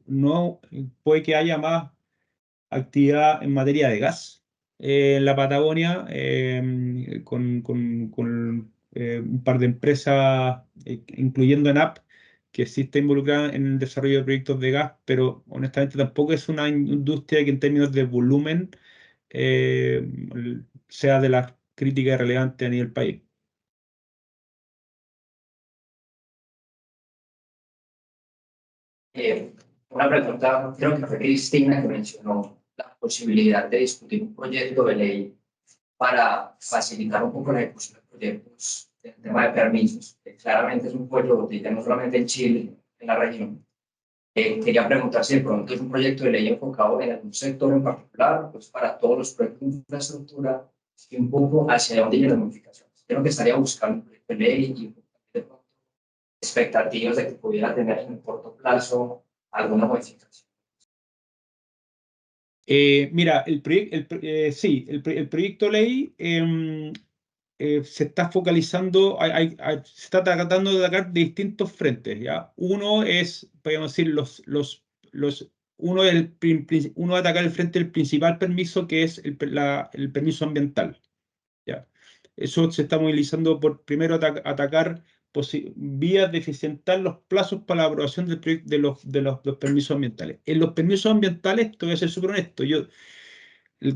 No puede que haya más actividad en materia de gas en la Patagonia, con un par de empresas, incluyendo ENAP, que sí está involucrada en el desarrollo de proyectos de gas, pero honestamente tampoco es una industria que en términos de volumen eh, sea de las críticas relevantes a nivel país. Una pregunta, creo que fue Cristina que mencionó la posibilidad de discutir un proyecto de ley para facilitar un poco la ejecución de proyectos en el tema de permisos, que claramente es un pollo botella, no solamente en Chile, en la región. Quería preguntar si de pronto es un proyecto de ley enfocado en algún sector en particular, pues para todos los proyectos de infraestructura, y un poco hacia dónde irán las modificaciones. Creo que estaría buscando un proyecto de ley y de pronto expectativas de que pudiera tener en el corto plazo alguna modificación. Mira, el proyecto de ley se está focalizando, se está tratando de atacar de distintos frentes, ¿ya? Uno es, podríamos decir, uno es atacar el frente del principal permiso, que es el permiso ambiental, ¿ya? Eso se está movilizando por, primero, atacar vías de eficientar los plazos para la aprobación de los permisos ambientales. En los permisos ambientales, te voy a ser súper honesto,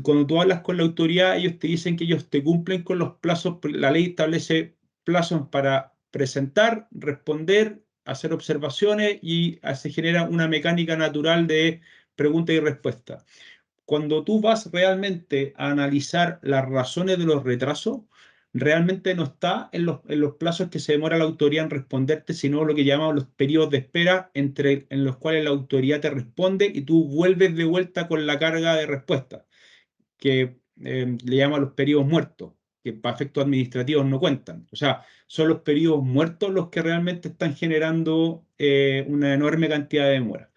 cuando tú hablas con la autoridad, ellos te dicen que ellos te cumplen con los plazos, la ley establece plazos para presentar, responder, hacer observaciones y se genera una mecánica natural de pregunta y respuesta. Cuando tú vas realmente a analizar las razones de los retrasos, realmente no está en los plazos que se demora la autoridad en responderte, sino lo que llamamos los periodos de espera en los cuales la autoridad te responde y tú vuelves de vuelta con la carga de respuesta, que le llaman los periodos muertos, que para efectos administrativos no cuentan. O sea, son los periodos muertos los que realmente están generando una enorme cantidad de demora.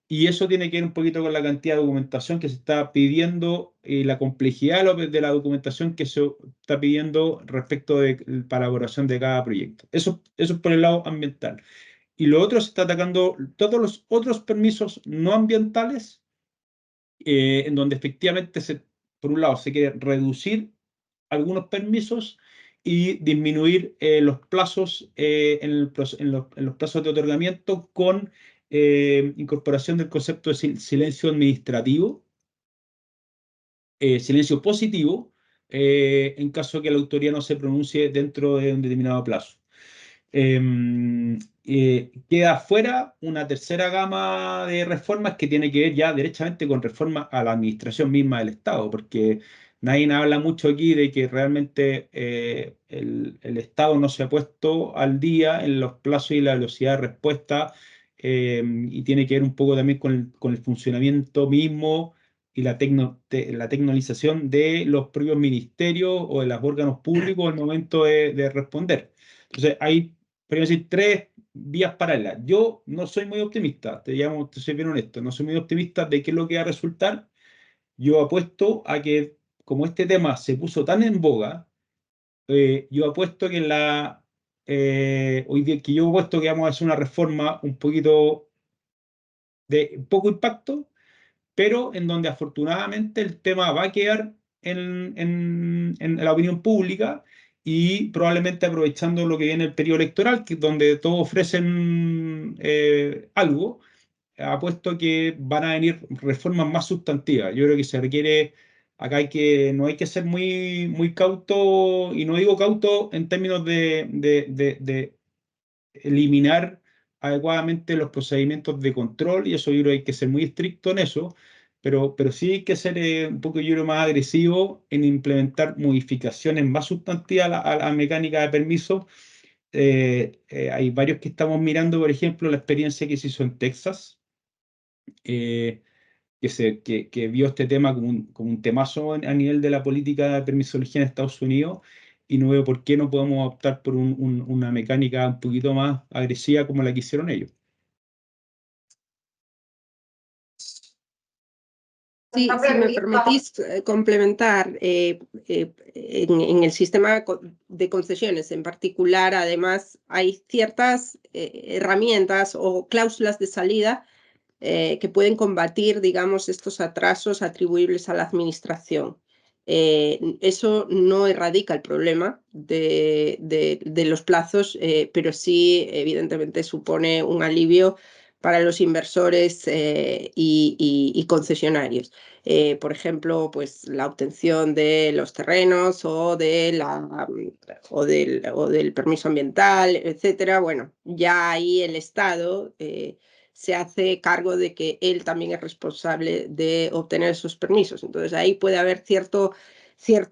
Y eso tiene que ver un poquito con la cantidad de documentación que se está pidiendo y la complejidad de la documentación que se está pidiendo respecto de la elaboración de cada proyecto. Eso es por el lado ambiental. Y lo otro, se está atacando todos los otros permisos no ambientales, en donde efectivamente, por un lado, se quiere reducir algunos permisos y disminuir los plazos en los plazos de otorgamiento con incorporación del concepto de silencio administrativo, silencio positivo, en caso que la autoridad no se pronuncie dentro de un determinado plazo. queda fuera una tercera gama de reformas que tiene que ver ya derechamente con reformas a la administración misma del Estado, porque nadie habla mucho aquí de que realmente el Estado no se ha puesto al día en los plazos y la velocidad de respuesta, y tiene que ver un poco también con el funcionamiento mismo y la tecnologización de los propios ministerios o de los órganos públicos al momento de responder. Entonces, hay, podríamos decir, tres vías paralelas. Yo no soy muy optimista, te soy bien honesto, no soy muy optimista de qué es lo que va a resultar. Yo apuesto a que, como este tema se puso tan en boga, yo apuesto que hoy día, que yo apuesto que vamos a hacer una reforma un poquito de poco impacto, pero en donde afortunadamente el tema va a quedar en la opinión pública, y probablemente aprovechando lo que viene el periodo electoral, que es donde todos ofrecen algo, apuesto que van a venir reformas más sustantivas. Yo creo que se requiere, acá no hay que ser muy cauto, y no digo cauto en términos de eliminar adecuadamente los procedimientos de control, y eso yo creo que hay que ser muy estricto en eso, pero sí hay que ser un poco, yo creo, más agresivo en implementar modificaciones más sustantivas a la mecánica de permiso. Hay varios que estamos mirando, por ejemplo, la experiencia que se hizo en Texas, que vio este tema como un temazo a nivel de la política de permisología en Estados Unidos, y no veo por qué no podemos optar por una mecánica un poquito más agresiva como la que hicieron ellos. Sí, si me permitís complementar, en el sistema de concesiones en particular, además, hay ciertas herramientas o cláusulas de salida que pueden combatir, digamos, estos atrasos atribuibles a la administración. Eso no erradica el problema de los plazos, pero sí, evidentemente, supone un alivio para los inversores y concesionarios. Por ejemplo, pues la obtención de los terrenos o del permiso ambiental, etcétera. Bueno, ya ahí el Estado se hace cargo de que él también es responsable de obtener esos permisos. Entonces ahí puede haber cierto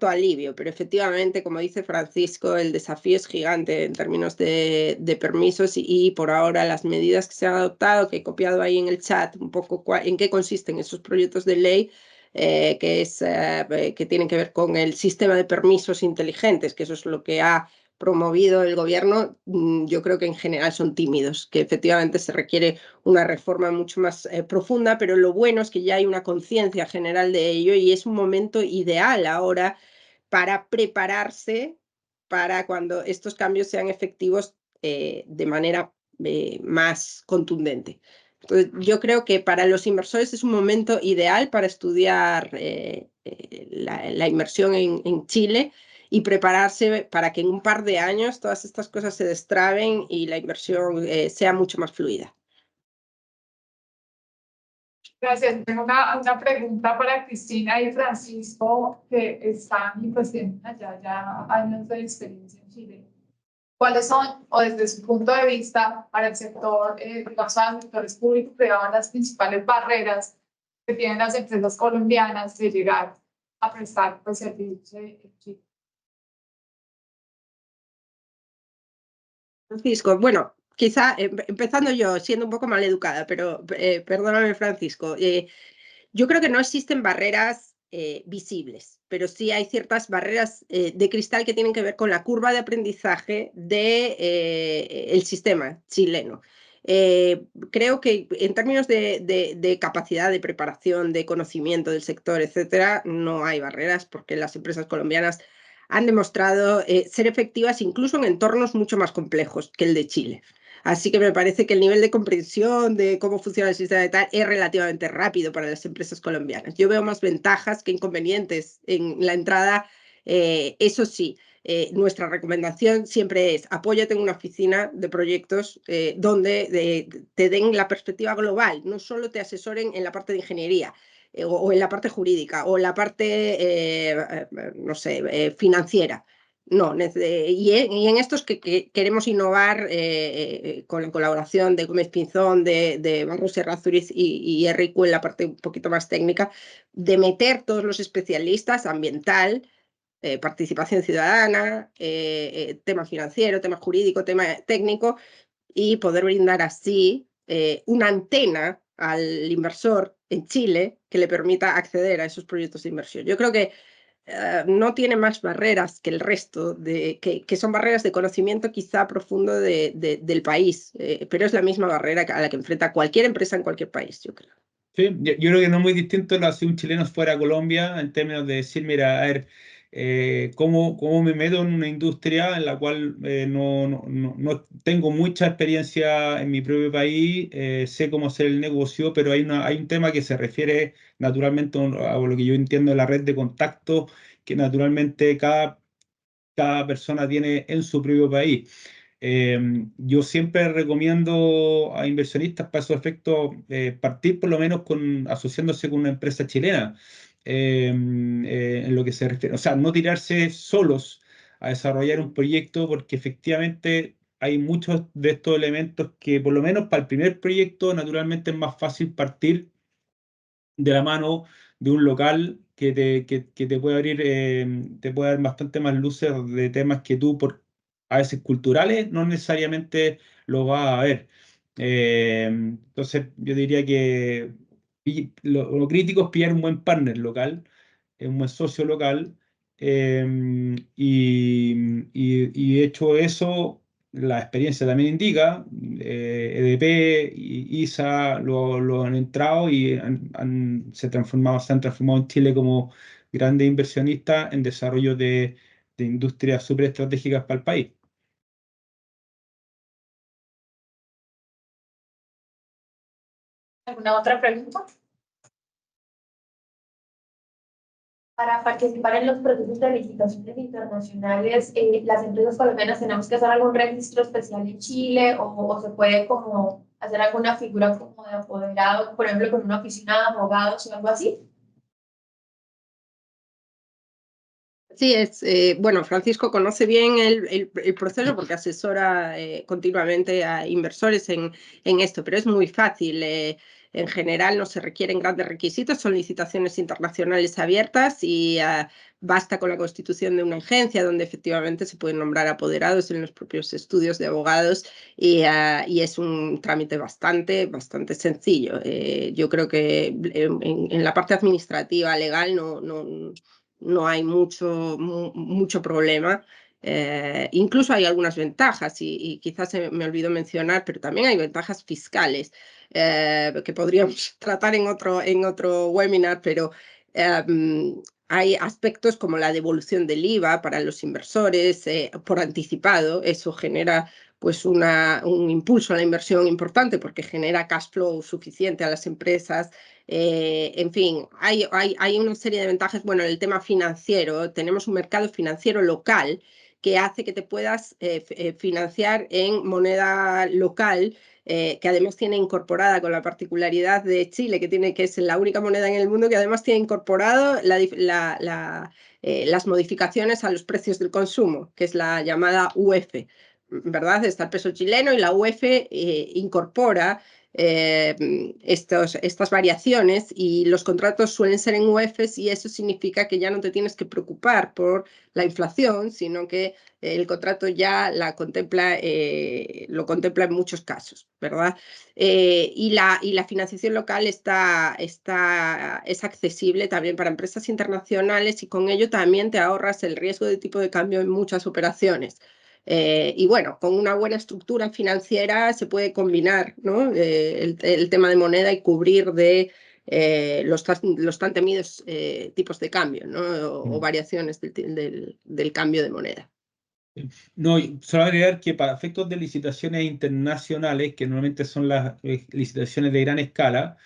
alivio, pero efectivamente, como dice Francisco, el desafío es gigante en términos de permisos, y por ahora las medidas que se han adoptado, que he copiado ahí en el chat un poco en qué consisten esos proyectos de ley, que tienen que ver con el sistema de permisos inteligentes, que eso es lo que ha promovido el gobierno. Yo creo que en general son tímidos, que efectivamente se requiere una reforma mucho más profunda, pero lo bueno es que ya hay una conciencia general de ello, y es un momento ideal ahora para prepararse para cuando estos cambios sean efectivos de manera más contundente. Entonces, yo creo que para los inversores es un momento ideal para estudiar la inversión en Chile, y prepararse para que en un par de años todas estas cosas se destraben y la inversión sea mucho más fluida. Gracias. Tengo una pregunta para Cristina y Francisco, que están y pues tienen allá ya años de experiencia en Chile. ¿Cuáles son, o desde su punto de vista, para el sector, digamos, a los sectores públicos y privados, las principales barreras que tienen las empresas colombianas de llegar a prestar pues, servicios en Chile? Francisco, bueno, quizá empezando yo, siendo un poco mal educada, pero perdóname, Francisco. Yo creo que no existen barreras visibles, pero sí hay ciertas barreras de cristal que tienen que ver con la curva de aprendizaje del sistema chileno. Creo que en términos de capacidad, de preparación, de conocimiento del sector, etcétera, no hay barreras, porque las empresas colombianas han demostrado ser efectivas incluso en entornos mucho más complejos que el de Chile. Así que me parece que el nivel de comprensión de cómo funciona el sistema de tal es relativamente rápido para las empresas colombianas. Yo veo más ventajas que inconvenientes en la entrada. Eso sí, nuestra recomendación siempre es: apóyate en una oficina de proyectos donde te den la perspectiva global, no solo te asesoren en la parte de ingeniería o en la parte jurídica o en la parte, no sé, financiera. No, y en estos que queremos innovar con la colaboración de Gómez Pinzón, de Barros Errázuriz y RICU en la parte un poquito más técnica, de meter todos los especialistas ambiental, participación ciudadana, tema financiero, tema jurídico, tema técnico, y poder brindar así una antena al inversor en Chile que le permita acceder a esos proyectos de inversión. Yo creo que no tiene más barreras que el resto, que son barreras de conocimiento quizá profundo del país, pero es la misma barrera a la que enfrenta cualquier empresa en cualquier país, yo creo. Sí, yo creo que no es muy distinto si un chileno fuera a Colombia en términos de decir, mira, a ver, cómo me meto en una industria en la cual no tengo mucha experiencia en mi propio país, sé cómo hacer el negocio, pero hay un tema que se refiere naturalmente a lo que yo entiendo de la red de contactos que naturalmente cada persona tiene en su propio país. Yo siempre recomiendo a inversionistas para esos efectos partir por lo menos asociándose con una empresa chilena en lo que se refiere, o sea, no tirarse solos a desarrollar un proyecto porque efectivamente hay muchos de estos elementos que por lo menos para el primer proyecto naturalmente es más fácil partir de la mano de un local que te puede abrir, te puede dar bastante más luces de temas que tú, a veces culturales, no necesariamente lo vas a ver. Entonces, yo diría que lo crítico es pillar un buen partner local, un buen socio local, y hecho eso, la experiencia también indica, EDP y ISA lo han entrado y se han transformado en Chile como grandes inversionistas en desarrollo de industrias súper estratégicas para el país. ¿Alguna otra pregunta? Para participar en los procesos de licitaciones internacionales, las empresas colombianas tenemos que hacer algún registro especial en Chile o se puede como hacer alguna figura como de apoderado, por ejemplo, con una oficina de abogados o algo así. Sí, bueno, Francisco conoce bien el proceso porque asesora continuamente a inversores en esto, pero es muy fácil. En general no se requieren grandes requisitos, son licitaciones internacionales abiertas y basta con la constitución de una agencia donde efectivamente se pueden nombrar apoderados en los propios estudios de abogados y es un trámite bastante sencillo. Yo creo que en la parte administrativa, legal, no hay mucho problema. Incluso hay algunas ventajas y quizás me olvidó mencionar, pero también hay ventajas fiscales que podríamos tratar en otro webinar, pero hay aspectos como la devolución del IVA para los inversores por anticipado. Eso genera pues un impulso a la inversión importante porque genera cash flow suficiente a las empresas. En fin, hay una serie de ventajas. Bueno, el tema financiero, tenemos un mercado financiero local que hace que te puedas financiar en moneda local, que además tiene incorporada, con la particularidad de Chile, que es la única moneda en el mundo que además tiene incorporado las modificaciones a los precios del consumo, que es la llamada UF, ¿verdad? Está el peso chileno y la UF incorpora estas variaciones y los contratos suelen ser en UFs y eso significa que ya no te tienes que preocupar por la inflación, sino que el contrato ya lo contempla en muchos casos, ¿verdad? Y la financiación local es accesible también para empresas internacionales y con ello también te ahorras el riesgo de tipo de cambio en muchas operaciones. Y bueno, con una buena estructura financiera se puede combinar, ¿no? El tema de moneda y cubrir de los tan temidos tipos de cambio, ¿no? O variaciones del cambio de moneda. No, solo agregar que para efectos de licitaciones internacionales, que normalmente son las licitaciones de gran escala,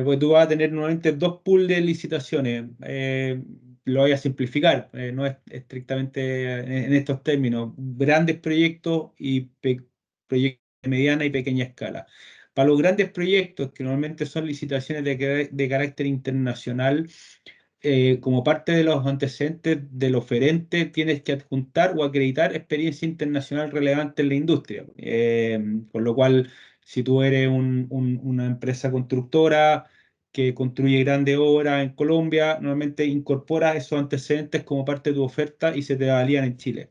pues tú vas a tener normalmente dos pools de licitaciones. Lo voy a simplificar, no es estrictamente en estos términos. Grandes proyectos y proyectos de mediana y pequeña escala. Para los grandes proyectos, que normalmente son licitaciones de carácter internacional, como parte de los antecedentes del oferente, tienes que adjuntar o acreditar experiencia internacional relevante en la industria. Con lo cual, si tú eres una empresa constructora que construye grandes obras en Colombia, normalmente incorporas esos antecedentes como parte de tu oferta y se te valían en Chile.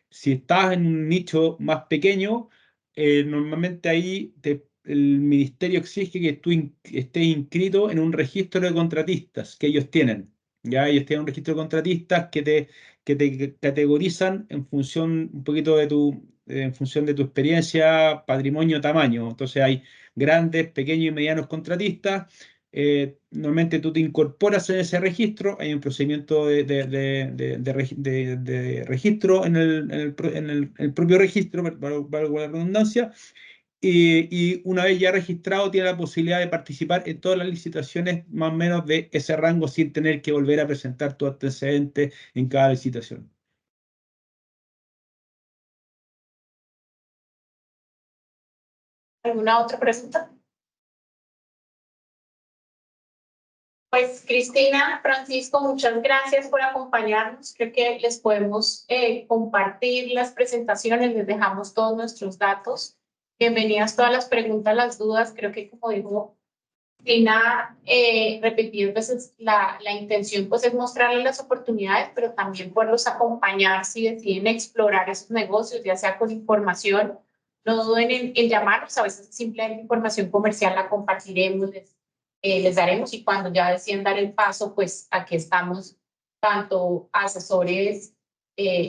Si estás en un nicho más pequeño, normalmente ahí el ministerio exige que tú estés inscrito en un registro de contratistas que ellos tienen. ¿Ya? Ellos tienen un registro de contratistas que te categorizan en función un poquito en función de tu experiencia, patrimonio, tamaño. Entonces hay grandes, pequeños y medianos contratistas. Normalmente tú te incorporas en ese registro, hay un procedimiento de registro en el propio registro, para la redundancia, y una vez ya registrado tiene la posibilidad de participar en todas las licitaciones más o menos de ese rango sin tener que volver a presentar tu antecedente en cada licitación. ¿Alguna otra pregunta? Pues Cristina, Francisco, muchas gracias por acompañarnos. Creo que les podemos compartir las presentaciones, les dejamos todos nuestros datos. Bienvenidas todas las preguntas, las dudas. Creo que como dijo Cristina, repetidas veces, la intención pues es mostrarles las oportunidades, pero también poderlos acompañar si deciden explorar esos negocios, ya sea con información. No duden en llamarnos, a veces simplemente información comercial la compartiremos, les daremos, y cuando ya deciden dar el paso, pues aquí estamos, tanto asesores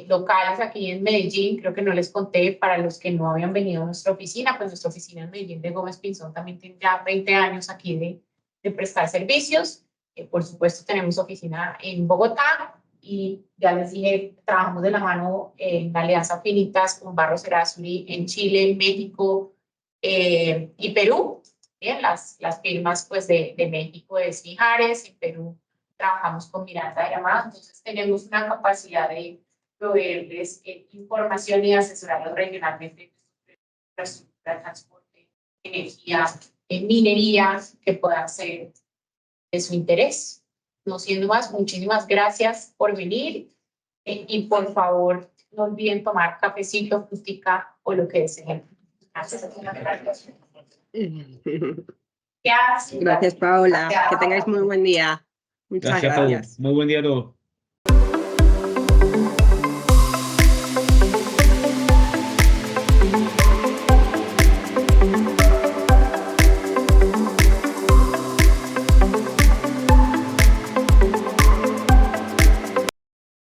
locales aquí en Medellín, creo que no les conté, para los que no habían venido a nuestra oficina, pues nuestra oficina en Medellín de Gómez Pinzón también tiene ya 20 años aquí de prestar servicios. Por supuesto tenemos oficina en Bogotá y ya les dije, trabajamos de la mano en la Alianza Afinitas con Barros Erázuri en Chile, México y Perú. Bien, las firmas pues de México es Mijares, en Perú trabajamos con Miranda de Llamada, entonces tenemos una capacidad de proveerles información y asesorarlos regionalmente en infraestructura, transporte, energía, minería, que puedan ser de su interés. No siendo más, muchísimas gracias por venir y por favor no olviden tomar cafecito, frutica o lo que deseen. Gracias. Gracias, Paola. Que tengáis muy buen día. Muchas Gracias a todos. gracias. Muy buen día a todos.